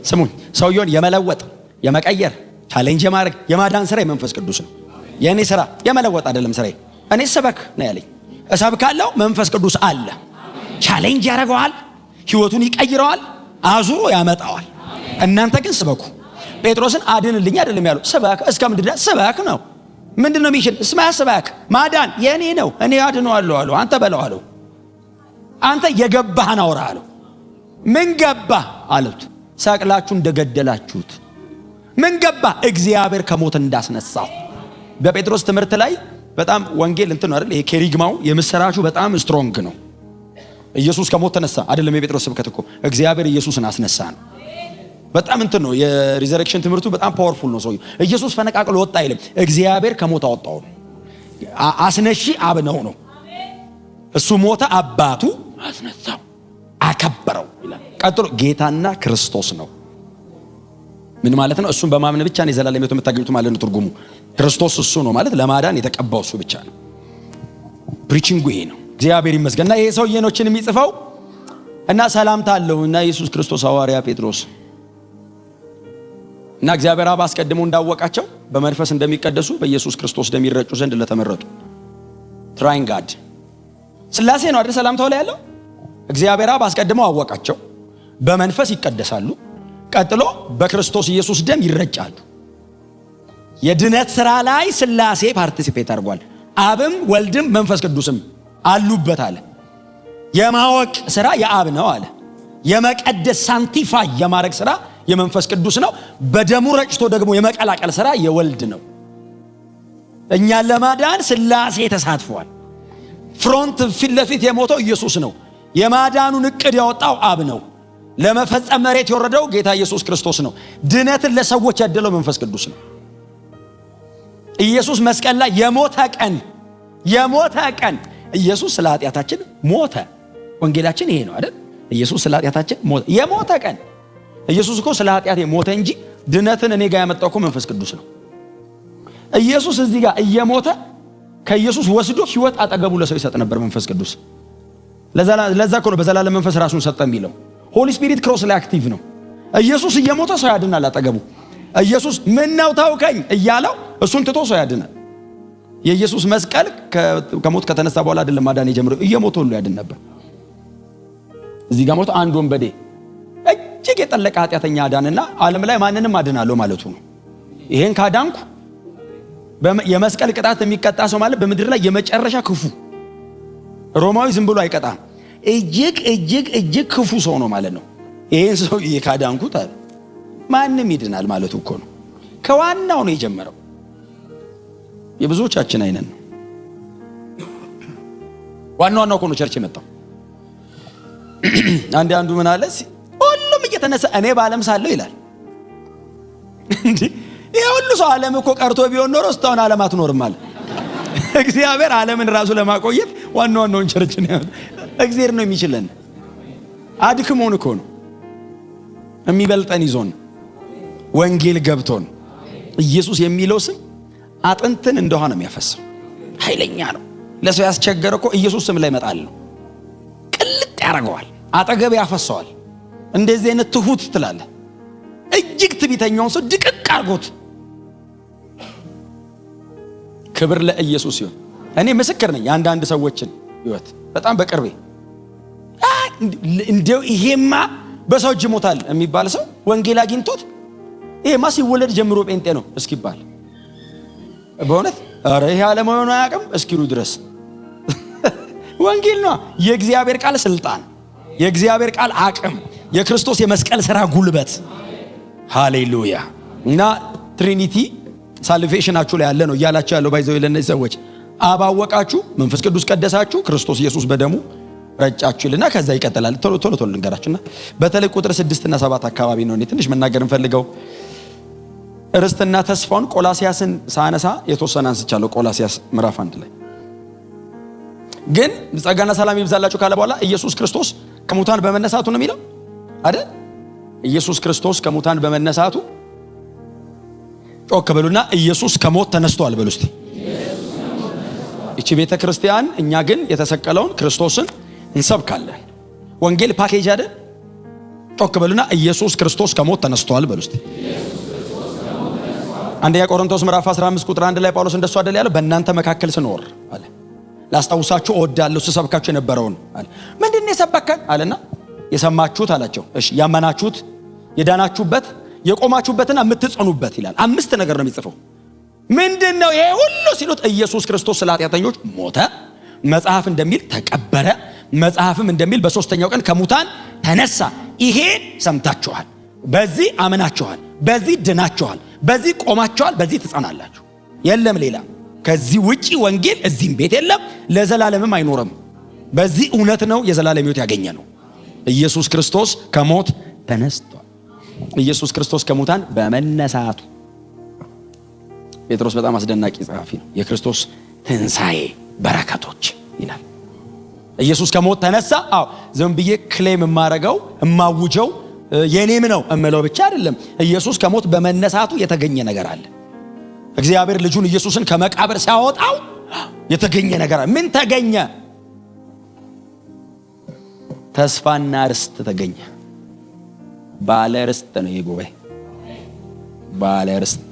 ስሙኝ፣ ሰውየውን የመለወጥ የመቀየር ቻሌንጅ የማድረግ የማዳን ስራ የመንፈስ ቅዱስ ነው። የእኔ ስራ የመለወጥ አይደለም። ስራዬ እኔ ስበክ ነው ያለኝ። እሰብካለሁ። መንፈስ ቅዱስ አለ። ቻሌንጅ ያደርገዋል፣ ህይወቱን ይቀይረዋል፣ አዙሮ ያመጣዋል። እናንተ ግን ስበኩ። ጴጥሮስን አድንልኝ አይደለም ያለው፣ ስበክ። እስከ ምንድን ስበክ ነው። ምንድነው ሚሽን? እስማ ስበክ። ማዳን የኔ ነው፣ እኔ አድነዋለሁ አለው። አንተ በለው አለው። አንተ የገባህን አውራ አለው። ምን ገባ አሉት። ሰቅላችሁ እንደገደላችሁት። ምን ገባ? እግዚአብሔር ከሞት እንዳስነሳው። በጴጥሮስ ትምህርት ላይ በጣም ወንጌል እንትን ነው አይደል? ይሄ ኬሪግማው የምስራቹ በጣም ስትሮንግ ነው። ኢየሱስ ከሞት ተነሳ አይደለም። የጴጥሮስ ስብከት እኮ እግዚአብሔር ኢየሱስን አስነሳ ነው። በጣም እንትን ነው የሪዘረክሽን ትምህርቱ በጣም ፓወርፉል ነው። ሰውዬው ኢየሱስ ፈነቃቅሎ ወጣ አይልም። እግዚአብሔር ከሞት አወጣው ነው። አስነሺ አብ ነው። እሱ ሞተ፣ አባቱ አስነሳው፣ አከበረው ይላል። ቀጥሎ ጌታና ክርስቶስ ነው። ምን ማለት ነው? እሱን በማመን ብቻ ነው የዘላለም ሕይወት የምታገኙት ማለት ነው። ትርጉሙ ክርስቶስ እሱ ነው ማለት ለማዳን የተቀባው እሱ ብቻ ነው። ፕሪቺንጉ ይሄ ነው። እግዚአብሔር ይመስገን። እና ይሄ ሰውዬ ነው የሚጽፈው እና ሰላምታ አለው እና ኢየሱስ ክርስቶስ ሐዋርያ ጴጥሮስ እና እግዚአብሔር አብ አስቀድሞ እንዳወቃቸው በመንፈስ እንደሚቀደሱ በኢየሱስ ክርስቶስ ደም ይረጩ ዘንድ ለተመረጡ ትራይንግ ጋድ ሥላሴ ነው አይደል? ሰላምታው ላይ ያለው እግዚአብሔር አብ አስቀድሞ አወቃቸው፣ በመንፈስ ይቀደሳሉ፣ ቀጥሎ በክርስቶስ ኢየሱስ ደም ይረጫሉ። የድነት ሥራ ላይ ሥላሴ ፓርቲሲፔት አድርጓል። አብም ወልድም መንፈስ ቅዱስም አሉበት አለ። የማወቅ ሥራ የአብ ነው አለ። የመቀደስ ሳንቲፋይ የማድረግ ሥራ የመንፈስ ቅዱስ ነው። በደሙ ረጭቶ ደግሞ የመቀላቀል ሥራ የወልድ ነው። እኛን ለማዳን ሥላሴ ተሳትፏል። ፍሮንት ፊት ለፊት የሞተው ኢየሱስ ነው። የማዳኑን እቅድ ያወጣው አብ ነው። ለመፈጸም መሬት የወረደው ጌታ ኢየሱስ ክርስቶስ ነው። ድነትን ለሰዎች ያደለው መንፈስ ቅዱስ ነው። ኢየሱስ መስቀል ላይ የሞተ ቀን ኢየሱስ ስለ ኃጢአታችን ሞተ። ወንጌላችን ይሄ ነው አይደል? ኢየሱስ ስለ ኃጢአታችን ሞተ። የሞተ ቀን ኢየሱስ እኮ ስለ ኃጢአቴ ሞተ እንጂ ድነትን እኔ ጋር ያመጣው እኮ መንፈስ ቅዱስ ነው። ኢየሱስ እዚህ ጋር እየሞተ ከኢየሱስ ወስዶ ሕይወት አጠገቡ ለሰው ይሰጥ ነበር መንፈስ ቅዱስ። ለዛ እኮ ነው በዘላለም መንፈስ ራሱን ሰጠ የሚለው። ሆሊ ስፒሪት ክሮስ ላይ አክቲቭ ነው። ኢየሱስ እየሞተ ሰው ያድናል አጠገቡ። ኢየሱስ ምን ነው ታውከኝ እያለው እሱን ትቶ ሰው ያድናል። የኢየሱስ መስቀል ከሞት ከተነሳ በኋላ አይደለም ማዳን የጀመረው፣ እየሞተ ሁሉ ያድን ነበር። እዚህ ጋር ሞቶ አንድ ወንበዴ እጅግ የጠለቀ ኃጢአተኛ አዳንና ዓለም ላይ ማንንም አድናለሁ ማለቱ ነው። ይሄን ካዳንኩ የመስቀል ቅጣት የሚቀጣ ሰው ማለት በምድር ላይ የመጨረሻ ክፉ ሮማዊ ዝም ብሎ አይቀጣም። እጅግ ክፉ ሰው ነው ማለት ነው። ይሄን ሰው ካዳንኩት ማንም ይድናል ማለቱ እኮ ነው። ከዋናው ነው የጀመረው። የብዙዎቻችን አይነን ነው። ዋናው እኮ ነው ቸርች የመጣው። አንዱ ምን አለ ሁሉም እየተነሳ እኔ በዓለም ሳለሁ ይላል። እንዴ ይሄ ሁሉ ሰው ዓለም እኮ ቀርቶ ቢሆን ኖሮ እስካሁን ዓለም አትኖርም አለ። እግዚአብሔር ዓለምን ራሱ ለማቆየት ዋናውን ቸርች ነው። እግዚአብሔር ነው የሚችለን። አድክሞን እኮ ነው የሚበልጠን ይዞን ወንጌል ገብቶን። ኢየሱስ የሚለው ስም አጥንትን እንደሆነ የሚያፈሰው ኃይለኛ ነው። ለሰው ያስቸገረ እኮ ኢየሱስ ስም ላይ መጣል ነው። ቅልጥ ያደርገዋል፣ አጠገብ ያፈሰዋል። እንደዚህ አይነት ትሁት ትላለህ። እጅግ ትዕቢተኛውን ሰው ድቅቅ አድርጎት። ክብር ለኢየሱስ ይሁን። እኔ ምስክር ነኝ አንዳንድ ሰዎችን ህይወት በጣም በቅርቤ እንደው ይሄማ በሰው እጅ ሞታል የሚባል ሰው ወንጌል አግኝቶት ይሄማ ሲወለድ ጀምሮ ጴንጤ ነው እስኪባል በእውነት ኧረ ይሄ ዓለማዊውን አያውቅም እስኪሉ ድረስ ወንጌል ነው። የእግዚአብሔር ቃል ስልጣን፣ የእግዚአብሔር ቃል አቅም፣ የክርስቶስ የመስቀል ሥራ ጉልበት። ሃሌሉያ። እና ትሪኒቲ ሳልቬሽናችሁ ላይ ያለ ነው እያላችሁ ያለው ባይዘው ለነዚህ ሰዎች አባወቃችሁ፣ መንፈስ ቅዱስ ቀደሳችሁ፣ ክርስቶስ ኢየሱስ በደሙ ረጫችሁልና ከዛ ይቀጥላል። ቶሎ ልንገራችሁና በተለይ ቁጥር 6 እና 7 አካባቢ ነው እኔ ትንሽ መናገር እንፈልገው። ርስትና ተስፋውን ቆላሲያስን ሳነሳ የተወሰነ አንስቻለሁ። ቆላሲያስ ምዕራፍ 1 ላይ ግን ጸጋና ሰላም ይብዛላችሁ ካለ በኋላ ኢየሱስ ክርስቶስ ከሙታን በመነሳቱ ነው የሚለው አይደል? ኢየሱስ ክርስቶስ ከሙታን በመነሳቱ ጮክ በሉና ኢየሱስ ከሞት ተነስቷል በሉ እስቲ። እቺ ቤተ ክርስቲያን እኛ ግን የተሰቀለውን ክርስቶስን እንሰብካለን። ወንጌል ፓኬጅ አይደል? ጮክ በሉና ኢየሱስ ክርስቶስ ከሞት ተነስቷል በሉ እስቲ። አንደኛ ቆሮንቶስ ምዕራፍ 15 ቁጥር 1 ላይ ጳውሎስ እንደሱ አይደል ያለው? በእናንተ መካከል ስኖር አለ ላስታውሳችሁ እወዳለሁ ስሰብካችሁ የነበረውን አለ። ምንድነው የሰበከን አለና የሰማችሁት አላቸው። እሺ ያመናችሁት፣ የዳናችሁበት፣ የቆማችሁበትና የምትጸኑበት ይላል። 5 ነገር ነው የሚጽፈው። ምንድነው ይሄ ሁሉ ሲሉት ኢየሱስ ክርስቶስ ስለ ኃጢአተኞች ሞተ፣ መጽሐፍ እንደሚል ተቀበረ፣ መጽሐፍም እንደሚል በሶስተኛው ቀን ከሙታን ተነሳ። ይሄ ሰምታችኋል፣ በዚህ አመናችኋል፣ በዚህ ድናችኋል፣ በዚህ ቆማችኋል፣ በዚህ ትጸናላችሁ። የለም ሌላ ከዚህ ውጪ ወንጌል እዚህም ቤት የለም፣ ለዘላለምም አይኖርም። በዚህ እውነት ነው የዘላለም ሕይወት ያገኘ ነው። ኢየሱስ ክርስቶስ ከሞት ተነስቷል። ኢየሱስ ክርስቶስ ከሙታን በመነሳቱ ጴጥሮስ በጣም አስደናቂ ጸሐፊ ነው። የክርስቶስ ትንሣኤ በረከቶች ይላል። ኢየሱስ ከሞት ተነሳ። አዎ ዝም ብዬ ክሌም የማረገው የማውጀው የኔም ነው እምለው ብቻ አይደለም። ኢየሱስ ከሞት በመነሳቱ የተገኘ ነገር አለ። እግዚአብሔር ልጁን ኢየሱስን ከመቃብር ሲያወጣው የተገኘ ነገር አለ። ምን ተገኘ? ተስፋና ርስት ተገኘ። ባለ ርስት ነው ይሄ ጉባኤ፣ ባለ ርስት።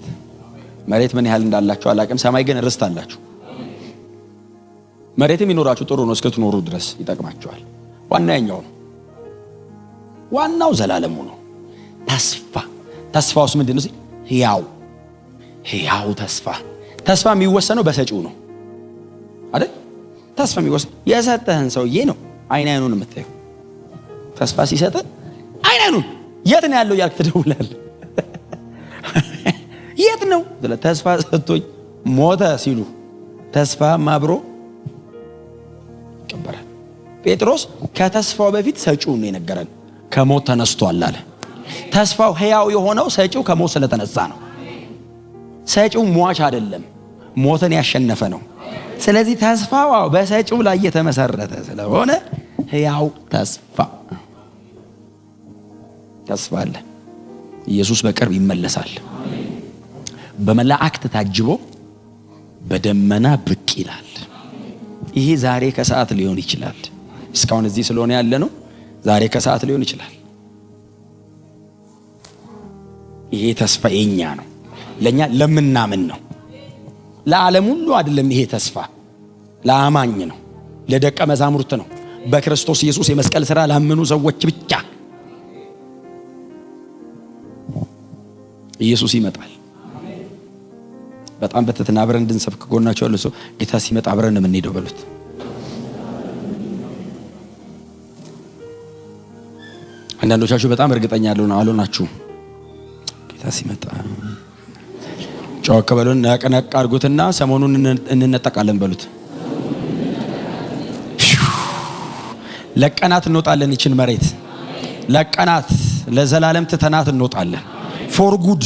መሬት ምን ያህል እንዳላችሁ አላቅም፣ ሰማይ ግን ርስት አላችሁ። መሬትም ይኖራችሁ ጥሩ ነው፣ እስክትኖሩ ድረስ ይጠቅማችኋል። ዋናው ነው፣ ዋናው ዘላለሙ ነው። ተስፋውስ ምንድን ነው? ሕያው ተስፋ የሚወሰነው በሰጪው ነው አይደል? ተስፋ የሚወሰነው የሰጠህን ሰውዬ ነው። አይኑን የምታየው ተስፋ ሲሰጥ አይኑን የት ነው ያለው ያልክ ትደውላለህ። የት ነው? ተስፋ ሰጥቶኝ ሞተ ሲሉ ተስፋ ማብሮ ይቀበራል። ጴጥሮስ ከተስፋው በፊት ሰጪው ነው የነገረን። ከሞት ተነስቷል አለ። ተስፋው ሕያው የሆነው ሰጪው ከሞት ስለተነሳ ነው። ሰጪው ሟች አይደለም፣ ሞትን ያሸነፈ ነው። ስለዚህ ተስፋው በሰጪው ላይ የተመሰረተ ስለሆነ ሕያው ተስፋ አለ። ኢየሱስ በቅርብ ይመለሳል። በመላእክት ታጅቦ በደመና ብቅ ይላል። ይሄ ዛሬ ከሰዓት ሊሆን ይችላል። እስካሁን እዚህ ስለሆነ ያለ ነው። ዛሬ ከሰዓት ሊሆን ይችላል። ይሄ ተስፋ የኛ ነው፣ ለኛ ለምናምን ነው። ለዓለም ሁሉ አይደለም። ይሄ ተስፋ ለአማኝ ነው፣ ለደቀ መዛሙርት ነው። በክርስቶስ ኢየሱስ የመስቀል ሥራ ላመኑ ሰዎች ብቻ። ኢየሱስ ይመጣል። በጣም በትህትና አብረን እንድንሰብክ ጎናቸው ያለው ሰው ጌታ ሲመጣ አብረን ነው የምንሄደው በሉት። አንዳንዶቻችሁ በጣም እርግጠኛ አልሆናችሁ። ጌታ ሲመጣ ጮክ በሉን፣ ነቅነቅ አድርጉትና ሰሞኑን እንነጠቃለን በሉት። ለቀናት እንወጣለን። ይችን መሬት ለቀናት ለዘላለም ትተናት እንወጣለን። ፎር ጉድ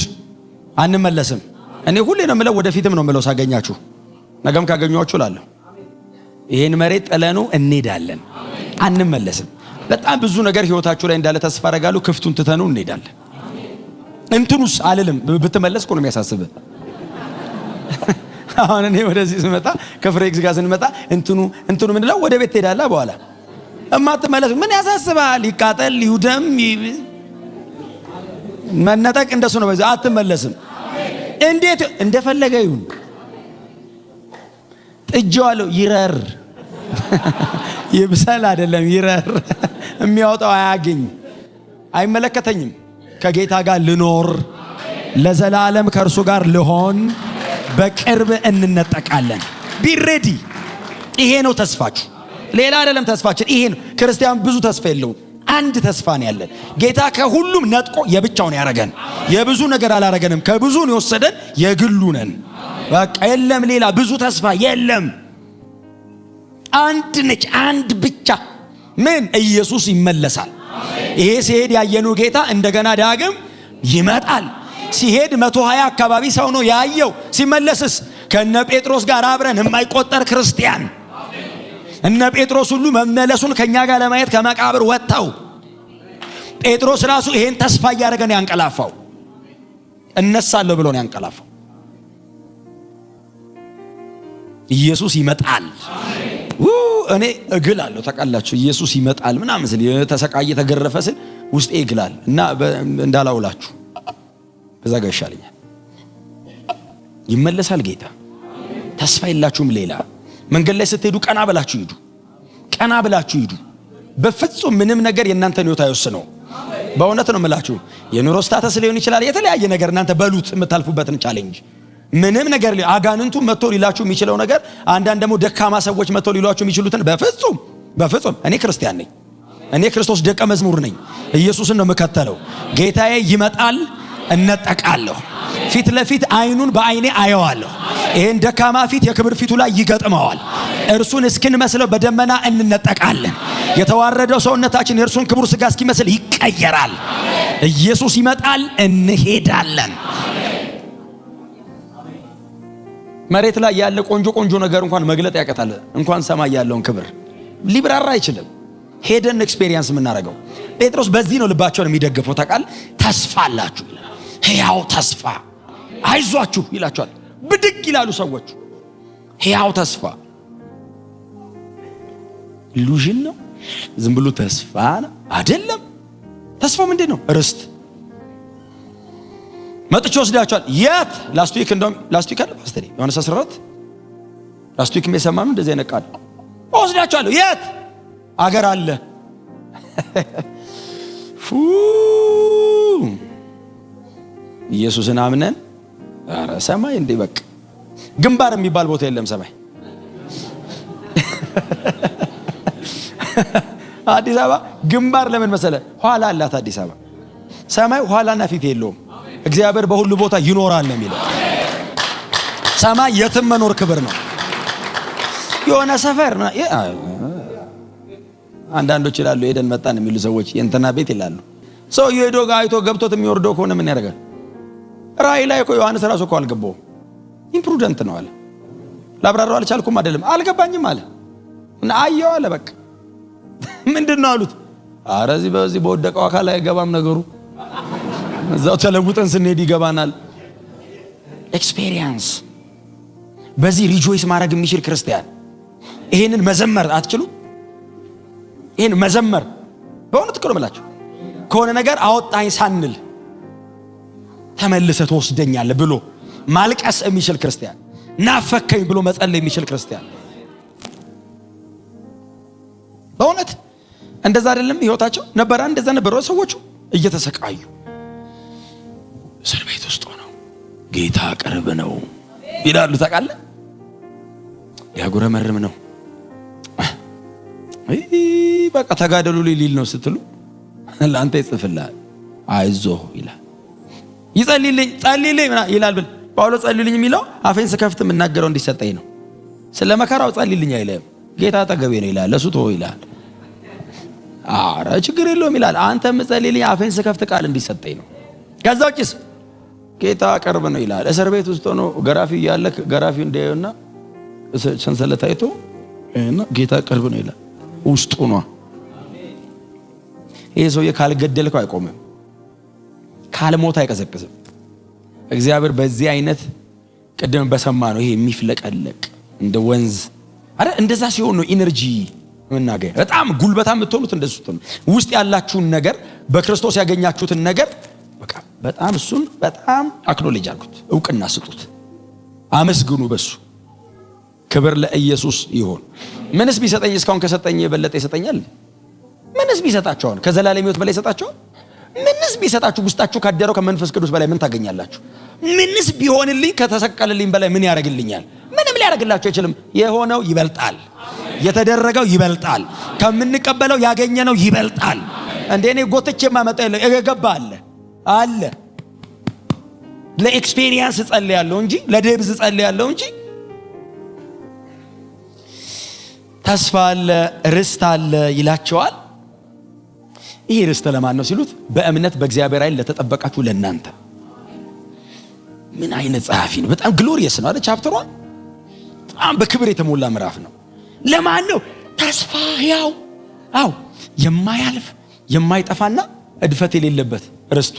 አንመለስም። እኔ ሁሌ ነው የምለው፣ ወደፊትም ነው የምለው። ሳገኛችሁ ነገም ካገኘኋችሁ እላለሁ፣ ይሄን መሬት ጥለኑ እንሄዳለን፣ አንመለስም። በጣም ብዙ ነገር ህይወታችሁ ላይ እንዳለ ተስፋ አደርጋለሁ። ክፍቱን ትተኑ እንሄዳለን። እንትኑስ አልልም፣ ብትመለስ እኮ ነው የሚያሳስብ። አሁን እኔ ወደዚህ ስመጣ ከፍሬክስ ጋር ስንመጣ እንትኑ ምንድነው? ወደ ቤት ትሄዳለህ። በኋላ እማትመለስ ምን ያሳስባል? ይቃጠል ይውደም መነጠቅ እንደሱ ነው። በዚህ አትመለስም። እንዴት እንደፈለገ ይሁን። ጥጃዋለሁ ይረር ይብሰል አይደለም ይረር። የሚያወጣው አያገኝ። አይመለከተኝም። ከጌታ ጋር ልኖር፣ ለዘላለም ከእርሱ ጋር ልሆን፣ በቅርብ እንነጠቃለን። ቢሬዲ። ይሄ ነው ተስፋችሁ፣ ሌላ አይደለም ተስፋችን። ይሄ ነው። ክርስቲያን ብዙ ተስፋ የለውም፣ አንድ ተስፋ ነው ያለን። ጌታ ከሁሉም ነጥቆ የብቻውን ያረገን። የብዙ ነገር አላረገንም። ከብዙን የወሰደን የግሉ ነን። በቃ የለም ሌላ ብዙ ተስፋ የለም። አንድ ነች፣ አንድ ብቻ። ምን? ኢየሱስ ይመለሳል። ይሄ ሲሄድ ያየነው ጌታ እንደገና ዳግም ይመጣል። ሲሄድ 120 አካባቢ ሰው ነው ያየው። ሲመለስስ ከነ ጴጥሮስ ጋር አብረን የማይቆጠር ክርስቲያን። እነ ጴጥሮስ ሁሉ መመለሱን ከኛ ጋር ለማየት ከመቃብር ወጣው። ጴጥሮስ ራሱ ይሄን ተስፋ እያደረገ ነው ያንቀላፋው። እነሳለሁ ብሎ ነው ያንቀላፋው። ኢየሱስ ይመጣል። እኔ እግላለሁ። ታውቃላችሁ ኢየሱስ ይመጣል ምናምን ስል ተሰቃየ ተገረፈ ስል ውስጤ ይግላል እና እንዳላውላችሁ በዛ ጋር ይሻለኛል። ይመለሳል ጌታ። ተስፋ የላችሁም ሌላ። መንገድ ላይ ስትሄዱ ቀና ብላችሁ ሂዱ፣ ቀና ብላችሁ ሂዱ። በፍጹም ምንም ነገር የእናንተን ሕይወት አይወስነው። በእውነት ነው የምላችሁ። የኑሮ ስታተስ ሊሆን ይችላል፣ የተለያየ ነገር እናንተ በሉት የምታልፉበትን ቻሌንጅ። ምንም ነገር አጋንንቱ መጥቶ ሊላችሁ የሚችለው ነገር፣ አንዳንድ ደግሞ ደካማ ሰዎች መጥቶ ሊሏችሁ የሚችሉትን በፍጹም እኔ ክርስቲያን ነኝ፣ እኔ ክርስቶስ ደቀ መዝሙር ነኝ፣ ኢየሱስን ነው የምከተለው። ጌታዬ ይመጣል፣ እነጠቃለሁ። ፊት ለፊት አይኑን በአይኔ አየዋለሁ። ይሄን ደካማ ፊት የክብር ፊቱ ላይ ይገጥመዋል። እርሱን እስክንመስለው በደመና እንነጠቃለን። የተዋረደው ሰውነታችን የእርሱን ክቡር ሥጋ እስኪመስል ይቀየራል። ኢየሱስ ይመጣል፣ እንሄዳለን። መሬት ላይ ያለ ቆንጆ ነገር እንኳን መግለጥ ያቀታል። እንኳን ሰማይ ያለውን ክብር ሊብራራ አይችልም። ሄደን ኤክስፔሪየንስ የምናደርገው። ጴጥሮስ በዚህ ነው ልባቸውን የሚደግፈው። ታውቃል፣ ተስፋ አላችሁ፣ ሕያው ተስፋ፣ አይዟችሁ ይላቸዋል። ብድግ ይላሉ ሰዎች። ሕያው ተስፋ ኢሉዥን ነው፣ ዝም ብሎ ተስፋ ነው አይደለም። ተስፋው ምንድን ነው? ርስት። መጥቼ ወስዳቸዋል። የት? ላስት ዊክ አለ ፓስተር ዮሐንስ 14 ላስት ዊክ የሰማነው እንደዚህ አይነት ወስዳቸዋለሁ። የት? አገር አለ። ኢየሱስን አምነን ኧረ ሰማይ እንዴ በቃ ግንባር የሚባል ቦታ የለም ሰማይ። አዲስ አበባ ግንባር ለምን መሰለ? ኋላ አላት አዲስ አበባ። ሰማይ ኋላና ፊት የለውም። እግዚአብሔር በሁሉ ቦታ ይኖራል ነው የሚለው። ሰማይ የትም መኖር ክብር ነው። የሆነ ሰፈር አንዳንዶች ይላሉ ሄደን መጣን የሚሉ ሰዎች የእንትና ቤት ይላሉ። ሰው የሄዶ ጋር አይቶ ገብቶት የሚወርደው ከሆነ ምን ያደርጋል? ራእይ ላይ እኮ ዮሐንስ ራሱ እኮ አልገባውም። ኢምፕሩደንት ነው አለ። ላብራራው አልቻልኩም አይደለም አልገባኝም አለ እና አየው አለ። በቃ ምንድነው አሉት? ኧረ በዚህ በወደቀው አካል አይገባም ነገሩ፣ እዛው ተለውጠን ስንሄድ ይገባናል። ኤክስፔሪየንስ። በዚህ ሪጆይስ ማድረግ የሚችል ክርስቲያን ይሄንን መዘመር አትችሉ? ይሄን መዘመር በእውነት እኮ ነው የምላችሁ። ከሆነ ነገር አወጣኝ ሳንል ተመልሰህ ትወስደኛለህ ብሎ ማልቀስ የሚችል ክርስቲያን፣ ናፈከኝ ብሎ መጸለይ የሚችል ክርስቲያን። በእውነት እንደዛ አይደለም ህይወታቸው ነበረ። እንደዛ ነበረ። ሰዎቹ እየተሰቃዩ እስር ቤት ውስጥ ሆነው ጌታ ቅርብ ነው ይላሉ። ታውቃለህ፣ ያጉረመርም ነው። በቃ ተጋደሉ ሊል ነው ስትሉ ለአንተ ይጽፍልሃል። አይዞህ ይላል። ጸልይልኝ ይላል። ጳውሎስ ጸልይልኝ የሚለው አፌን ስከፍት የምናገረው እንዲሰጠኝ ነው። ስለ መከራው ጸልይልኝ አይልም። ጌታ አጠገቤ ነው ይላል። ለሱ ተወው ይላል። ኧረ ችግር የለውም ይላል። አንተ ጸልይልኝ አፌን ስከፍት ቃል እንዲሰጠኝ ነው። ከዛ ውጭስ ጌታ ቅርብ ነው ይላል። እስር ቤት ውስጥ ሆኖ ገራፊ እያለ ገራፊው እንዲያዩና ሰንሰለት አይቶ ጌታ ቅርብ ነው ይላል። ውስጡ ነው። ይሄ ሰውዬ ካልገደልከው አይቆምም፣ ካልሞት አይቀዘቅዝም። እግዚአብሔር በዚህ አይነት ቅድም በሰማ ነው ይሄ የሚፍለቀለቅ እንደ ወንዝ አይደል? እንደዛ ሲሆን ነው ኢነርጂ መናገር። በጣም ጉልበታ የምትሆኑት እንደሱ ነው። ውስጥ ያላችሁን ነገር በክርስቶስ ያገኛችሁትን ነገር በቃ በጣም እሱን በጣም አክኖሌጅ አድርጉት፣ እውቅና ስጡት፣ አመስግኑ። በሱ ክብር ለኢየሱስ ይሁን። ምንስ ቢሰጠኝ እስካሁን ከሰጠኝ የበለጠ ይሰጠኛል? ምንስ ቢሰጣቸው ከዘላለም ሕይወት በላይ ይሰጣቸው? ምንስ ቢሰጣችሁ ውስጣችሁ ካደረው ከመንፈስ ቅዱስ በላይ ምን ታገኛላችሁ? ምንስ ቢሆንልኝ ከተሰቀለልኝ በላይ ምን ያደርግልኛል? ምንም ሊያደርግላችሁ አይችልም። የሆነው ይበልጣል፣ የተደረገው ይበልጣል፣ ከምንቀበለው ያገኘነው ይበልጣል። እንደኔ ጎትቼ ማመጣ የለ እገባ አለ ለኤክስፒሪየንስ ጸልያለሁ እንጂ ለደብዝ ጸልያለሁ እንጂ ተስፋ አለ፣ ርስት አለ ይላቸዋል። ይሄ ርስት ለማን ነው ሲሉት በእምነት በእግዚአብሔር ኃይል ለተጠበቃችሁ ለእናንተ። ምን አይነት ጸሐፊ ነው! በጣም ግሎሪየስ ነው አይደል? ቻፕተሯ በጣም በክብር የተሞላ ምዕራፍ ነው። ለማን ነው ተስፋ? ያው የማያልፍ የማይጠፋና እድፈት የሌለበት ርስቱ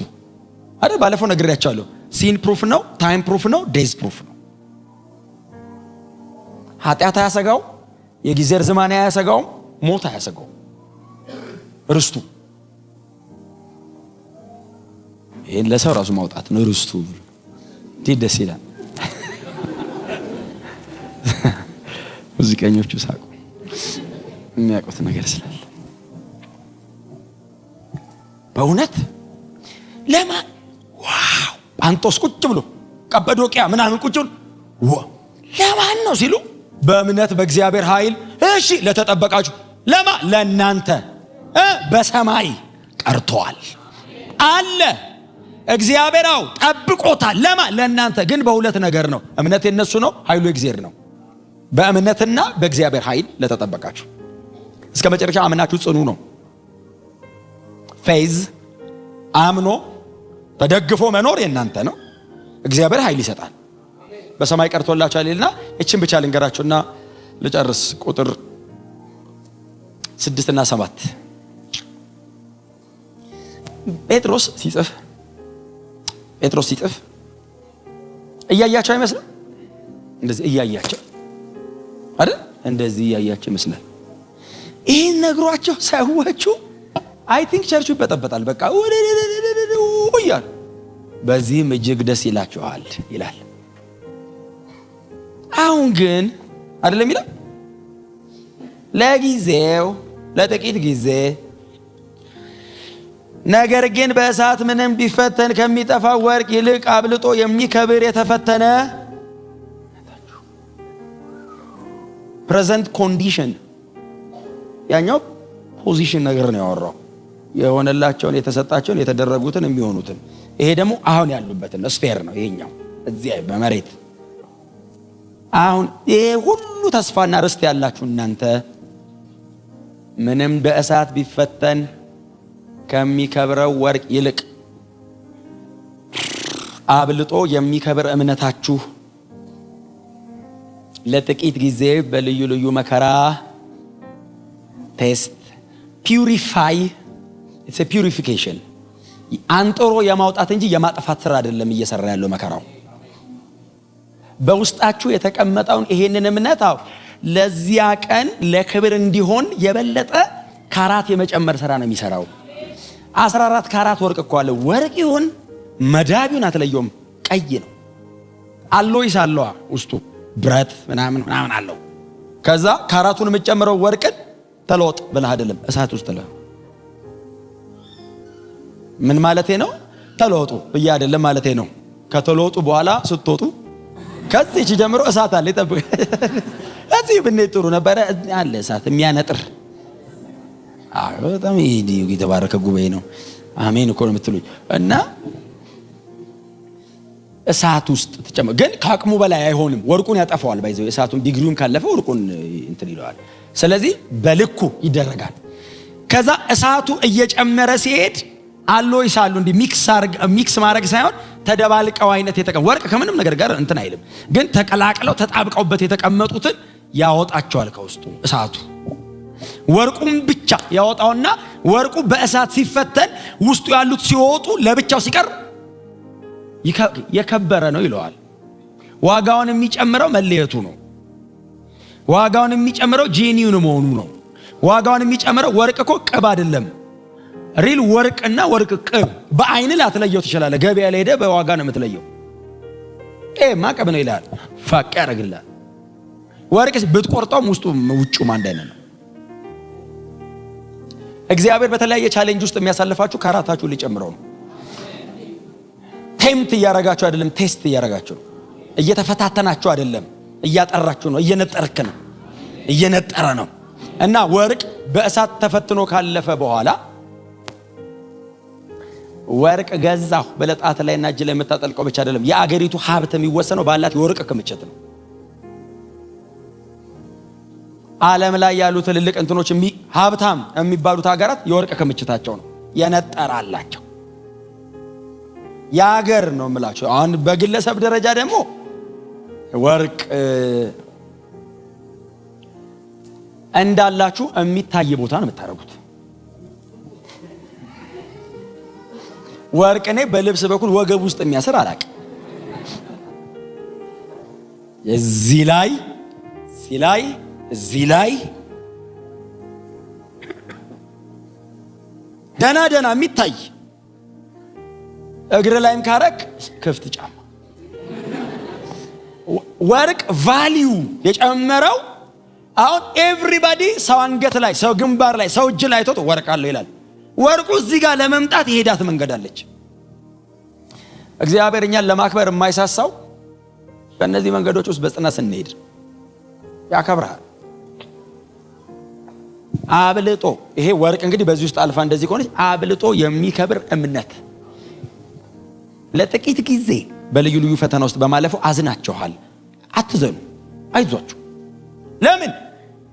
አይደል? ባለፈው ነግሬያቸዋለሁ። ሲን ፕሩፍ ነው፣ ታይም ፕሩፍ ነው፣ ዴዝ ፕሩፍ ነው። ኃጢአት አያሰጋው፣ የጊዜ ርዝማኔ አያሰጋው፣ ሞት አያሰጋው። ርስቱ ይሄን ለሰው ራሱ ማውጣት ነው። ርስቱ ደስ ይላል። ሙዚቀኞቹ ሳቁ፣ የሚያውቁት ነገር ስላለ። በእውነት ለማን ዋው! ጳንጦስ ቁጭ ብሎ ቀጰዶቅያ ምናምን ቁጭ ብሎ ለማን ነው ሲሉ በእምነት በእግዚአብሔር ኃይል እሺ ለተጠበቃችሁ ለእናንተ በሰማይ ቀርቷል አለ። እግዚአብሔርው ጠብቆታል። ለእናንተ ግን በሁለት ነገር ነው። እምነት የነሱ ነው፣ ኃይሉ እግዚአብሔር ነው። በእምነትና በእግዚአብሔር ኃይል ለተጠበቃችሁ እስከ መጨረሻ አምናችሁ ጽኑ ነው። ፌዝ አምኖ ተደግፎ መኖር የእናንተ ነው። እግዚአብሔር ኃይል ይሰጣል። በሰማይ ቀርቶላችኋል ይልና እቺን ብቻ ልንገራችሁና ልጨርስ። ቁጥር 6 እና 7 ጴጥሮስ ሲጽፍ እያያቸው አይመስልም? እንደዚህ እያያቸው አይደል? እንደዚህ እያያቸው ይመስላል። ይህን ነግሯቸው ሰዎቹ አይ ቲንክ ቸርቹ ይበጠበጣል። በቃ እያሉ በዚህም እጅግ ደስ ይላችኋል ይላል። አሁን ግን አይደለም ይላል ለጊዜው ለጥቂት ጊዜ ነገር ግን በእሳት ምንም ቢፈተን ከሚጠፋ ወርቅ ይልቅ አብልጦ የሚከብር የተፈተነ ፕሬዘንት ኮንዲሽን ያኛው ፖዚሽን ነገር ነው ያወራው የሆነላቸውን የተሰጣቸውን የተደረጉትን የሚሆኑትን። ይሄ ደግሞ አሁን ያሉበትን ስፌር ነው ይሄኛው እዚህ በመሬት። አሁን ይሄ ሁሉ ተስፋና ርስት ያላችሁ እናንተ ምንም በእሳት ቢፈተን ከሚከብረው ወርቅ ይልቅ አብልጦ የሚከብር እምነታችሁ ለጥቂት ጊዜ በልዩ ልዩ መከራ ቴስት ፒዩሪፋይ ኢትስ ኤ ፒዩሪፊኬሽን አንጥሮ የማውጣት እንጂ የማጥፋት ስራ አይደለም እየሰራ ያለው መከራው። በውስጣችሁ የተቀመጠውን ይሄንን እምነት ለዚያ ቀን ለክብር እንዲሆን የበለጠ ካራት የመጨመር ስራ ነው የሚሰራው። 14 ካራት ወርቅ እኮ አለ። ወርቅ ይሁን መዳቢውን አትለየውም። ቀይ ነው። አሎይስ አለዋ ውስጡ ብረት ምናምን አለው። ከዛ ካራቱን የምጨምረው ወርቅን ተለወጥ ብለህ አይደለም እሳት ውስጥ ነው። ምን ማለቴ ነው? ተለወጡ ብዬ አይደለም ማለቴ ነው። ከተለወጡ በኋላ ስትወጡ ከዚህ ጀምሮ እሳት አለ ይጠብቅ። እዚህ ብንሄድ ጥሩ ነበረ። አለ እሳት የሚያነጥር በጣም የተባረከ ጉባኤ ነው። አሜን እኮ ነው የምትሉኝ። እና እሳት ውስጥ ተጨመረ። ግን ከአቅሙ በላይ አይሆንም። ወርቁን ያጠፋዋል። ባይዘው እሳቱን ዲግሪውን ካለፈ ወርቁን እንትን ይለዋል። ስለዚህ በልኩ ይደረጋል። ከዛ እሳቱ እየጨመረ ሲሄድ አሎይስ አሉ እንዲህ ሚክስ ማድረግ ሳይሆን ተደባልቀው አይነት ወርቅ ከምንም ነገር ጋር እንትን አይልም። ግን ተቀላቅለው ተጣብቀውበት የተቀመጡትን ያወጣቸዋል ከውስጡ እሳቱ። ወርቁን ብቻ ያወጣውና ወርቁ በእሳት ሲፈተን ውስጡ ያሉት ሲወጡ ለብቻው ሲቀር የከበረ ነው ይለዋል። ዋጋውን የሚጨምረው መለየቱ ነው። ዋጋውን የሚጨምረው ጄኒውን መሆኑ ነው። ዋጋውን የሚጨምረው ወርቅ እኮ ቅብ አይደለም። ሪል ወርቅና ወርቅ ቅብ በአይን ላትለየው ትችላለህ። ገበያ ላይ ሄደህ በዋጋ ነው የምትለየው። ማቀብ ነው ይላል። ፋቅ ያደርግልሃል። ወርቅስ ብትቆርጠውም ውጩም አንድ አይነት ነው። እግዚአብሔር በተለያየ ቻሌንጅ ውስጥ የሚያሳልፋችሁ ካራታችሁ ሊጨምረው ነው። ቴምት እያረጋችሁ አይደለም፣ ቴስት እያረጋችሁ ነው። እየተፈታተናችሁ አይደለም፣ እያጠራችሁ ነው። እየነጠርክ ነው፣ እየነጠረ ነው። እና ወርቅ በእሳት ተፈትኖ ካለፈ በኋላ ወርቅ ገዛሁ በለጣት ላይና እጅ ላይ የምታጠልቀው ብቻ አይደለም። የአገሪቱ ሀብት የሚወሰነው ባላት የወርቅ ክምችት ነው። ዓለም ላይ ያሉ ትልልቅ እንትኖች ሀብታም የሚባሉት ሀገራት የወርቅ ክምችታቸው ነው የነጠራላቸው። የሀገር ነው የምላቸው። አሁን በግለሰብ ደረጃ ደግሞ ወርቅ እንዳላችሁ የሚታይ ቦታ ነው የምታደርጉት። ወርቅ እኔ በልብስ በኩል ወገብ ውስጥ የሚያስር አላውቅም። እዚህ ላይ ደና የሚታይ እግር ላይም ካረክ ክፍት ጫማ። ወርቅ ቫልዩ የጨመረው አሁን ኤቭሪባዲ ሰው አንገት ላይ፣ ሰው ግንባር ላይ፣ ሰው እጅ ላይ ተወጥ ወርቅ አለው ይላል። ወርቁ እዚህ ጋር ለመምጣት የሄዳት መንገድ አለች። እግዚአብሔር እኛን ለማክበር የማይሳሳው በእነዚህ መንገዶች ውስጥ በጽናት ስንሄድ ያከብራል። አብልጦ ይሄ ወርቅ እንግዲህ በዚህ ውስጥ አልፋ እንደዚህ ከሆነች አብልጦ የሚከብር እምነት ለጥቂት ጊዜ በልዩ ልዩ ፈተና ውስጥ በማለፈው አዝናችኋል። አትዘኑ፣ አይዟችሁ። ለምን?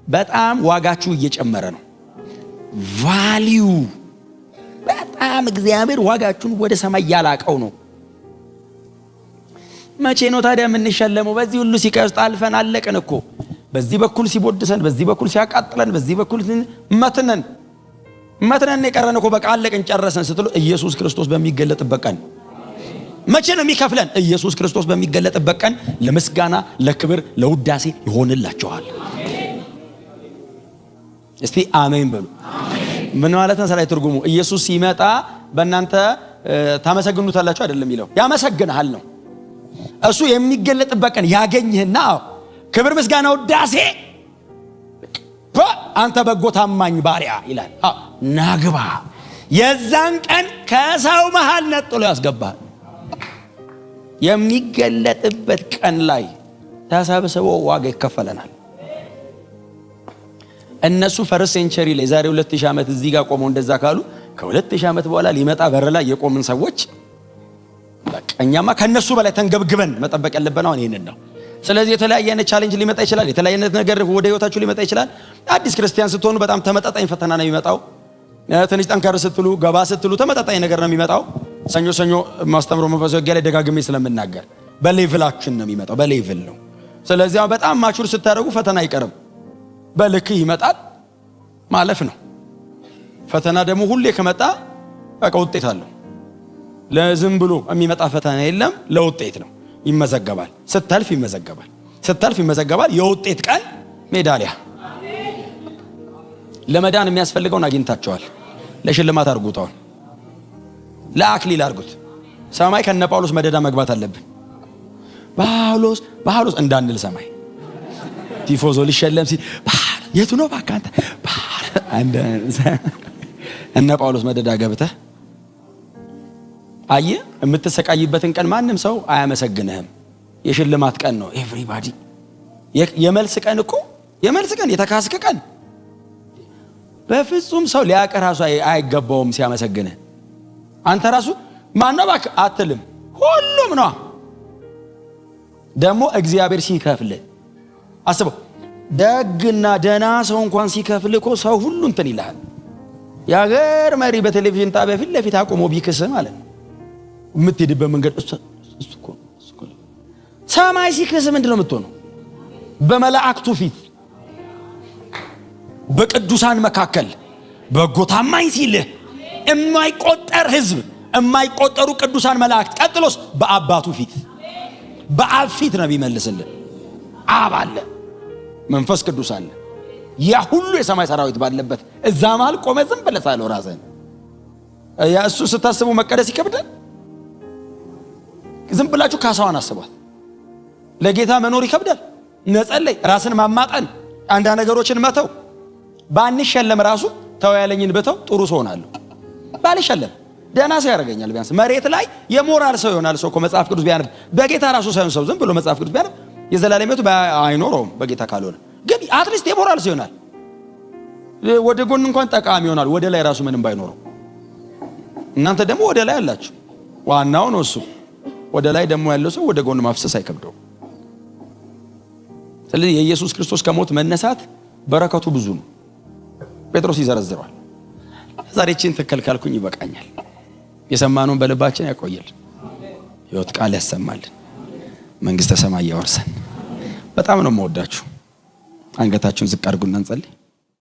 በጣም ዋጋችሁ እየጨመረ ነው። ቫልዩ በጣም እግዚአብሔር ዋጋችሁን ወደ ሰማይ ያላቀው ነው። መቼ ነው ታዲያ የምንሸለመው? በዚህ ሁሉ ሲቃይ ውስጥ አልፈን አለቅን እኮ። በዚህ በኩል ሲቦድሰን፣ በዚህ በኩል ሲያቃጥለን፣ በዚህ በኩል መትነን የቀረን እኮ። በቃ አለቅን ጨረሰን ስትሉ ኢየሱስ ክርስቶስ በሚገለጥበት ቀን መቼ ነው የሚከፍለን? ኢየሱስ ክርስቶስ በሚገለጥበት ቀን ለምስጋና፣ ለክብር፣ ለውዳሴ ይሆንላችኋል። እስቲ አሜን በሉ። ምን ማለት ነው? ሰላይ ትርጉሙ ኢየሱስ ሲመጣ በእናንተ ታመሰግኑታላችሁ አይደለም የሚለው፣ ያመሰግንሃል ነው። እሱ የሚገለጥበት ቀን ያገኝህና ክብር፣ ምስጋና፣ ውዳሴ አንተ በጎ ታማኝ ባሪያ ይላል። ናግባ። የዛን ቀን ከሰው መሃል ነጥሎ ያስገባል። የሚገለጥበት ቀን ላይ ተሰብስበው ዋጋ ይከፈለናል። እነሱ ፈርስት ሴንቸሪ ላይ ዛሬ 2000 ዓመት እዚህ ጋር ቆመው እንደዛ ካሉ ከ2000 ዓመት በኋላ ሊመጣ በር ላይ የቆምን ሰዎች በቃ እኛማ ከነሱ በላይ ተንገብግበን መጠበቅ ያለብን አሁን ይሄንን ነው። ስለዚህ የተለያየ አይነት ቻሌንጅ ሊመጣ ይችላል። የተለያየ አይነት ነገር ወደ ህይወታችሁ ሊመጣ ይችላል። አዲስ ክርስቲያን ስትሆኑ በጣም ተመጣጣኝ ፈተና ነው የሚመጣው። ትንሽ ጠንከር ስትሉ፣ ገባ ስትሉ ተመጣጣኝ ነገር ነው የሚመጣው። ሰኞ ማስተምረው መንፈሳዊ ላይ ደጋግሜ ስለምናገር በሌቭላችን ነው የሚመጣው፣ በሌቭል ነው። ስለዚህ በጣም ማቹር ስታደርጉ ፈተና አይቀርም፣ በልክ ይመጣል፣ ማለፍ ነው። ፈተና ደግሞ ሁሌ ከመጣ በቃ ውጤት አለው። ለዝም ብሎ የሚመጣ ፈተና የለም፣ ለውጤት ነው። ይመዘገባል፣ ስታልፍ ይመዘገባል። የውጤት ቀን ሜዳሊያ። ለመዳን የሚያስፈልገውን አግኝታቸዋል። ለሽልማት አድርጉታውን፣ ለአክሊል አድርጉት። ሰማይ ከነ ጳውሎስ መደዳ መግባት አለብን። ጳውሎስ እንዳንል ሰማይ ቲፎዞ ሊሸለም ሲል የቱ ነው እባክህ አንተ እነ ጳውሎስ መደዳ ገብተህ አየህ። የምትሰቃይበትን ቀን ማንም ሰው አያመሰግንህም። የሽልማት ቀን ነው። ኤቭሪባዲ የመልስ ቀን እኮ የመልስ ቀን፣ የተካስክ ቀን በፍጹም ሰው ሊያውቅ ራሱ አይገባውም ሲያመሰግንህ። አንተ ራሱ ማነው እባክህ አትልም። ሁሉም ነው ደግሞ እግዚአብሔር ሲከፍል አስበው። ደግና ደና ሰው እንኳን ሲከፍል እኮ ሰው ሁሉ እንትን ይልሃል። የሀገር መሪ በቴሌቪዥን ጣቢያ ፊት ለፊት አቆሞ ቢክስ ማለት ነው የምትሄድበት መንገድ እሱ እኮ ሰማይ ሲክስ ምንድን ነው የምትሆነው? በመላእክቱ ፊት በቅዱሳን መካከል በጎ ታማኝ ሲልህ የማይቆጠር ህዝብ፣ የማይቆጠሩ ቅዱሳን መላእክት፣ ቀጥሎስ በአባቱ ፊት በአብ ፊት ነው የሚመልስልህ። አብ አለ፣ መንፈስ ቅዱስ አለ፣ ያ ሁሉ የሰማይ ሰራዊት ባለበት እዛ መሃል ቆመ ዝም ብለህ ሳለው ራስህን ያ እሱ ስታስቡ መቀደስ ይከብዳል። ዝም ብላችሁ ካሳዋን አስቧት። ለጌታ መኖር ይከብዳል። መጸለይ፣ ራስን ማማጠን፣ አንዳንድ ነገሮችን መተው። ባንሸለም ራሱ ተው ያለኝን በተው ጥሩ ሰው ሆናለሁ። ባልሸለም ደህና ሰው ያደርገኛል። ቢያንስ መሬት ላይ የሞራል ሰው ይሆናል። ሰው እኮ መጽሐፍ ቅዱስ ቢያነብ በጌታ ራሱ ሳይሆን ሰው ዝም ብሎ መጽሐፍ ቅዱስ ቢያነብ የዘላለም ሕይወት አይኖረውም በጌታ ካልሆነ። ግን አትሊስት የሞራል ሰው ይሆናል። ወደ ጎን እንኳን ጠቃሚ ይሆናል። ወደ ላይ ራሱ ምንም ባይኖረው። እናንተ ደግሞ ወደ ላይ አላችሁ። ዋናው ነው እሱ። ወደ ላይ ደግሞ ያለው ሰው ወደ ጎን ማፍሰስ አይከብደው። ስለዚህ የኢየሱስ ክርስቶስ ከሞት መነሳት በረከቱ ብዙ ነው። ጴጥሮስ ይዘረዝረዋል። ዛሬ እቺን ተከልካልኩኝ ይበቃኛል። የሰማነውን በልባችን ያቆየል። ሕይወት ቃል ያሰማልን። መንግስተ ሰማይ ያወርሰን። በጣም ነው የምወዳችሁ። አንገታችሁን ዝቅ አድርጉና እንጸልይ።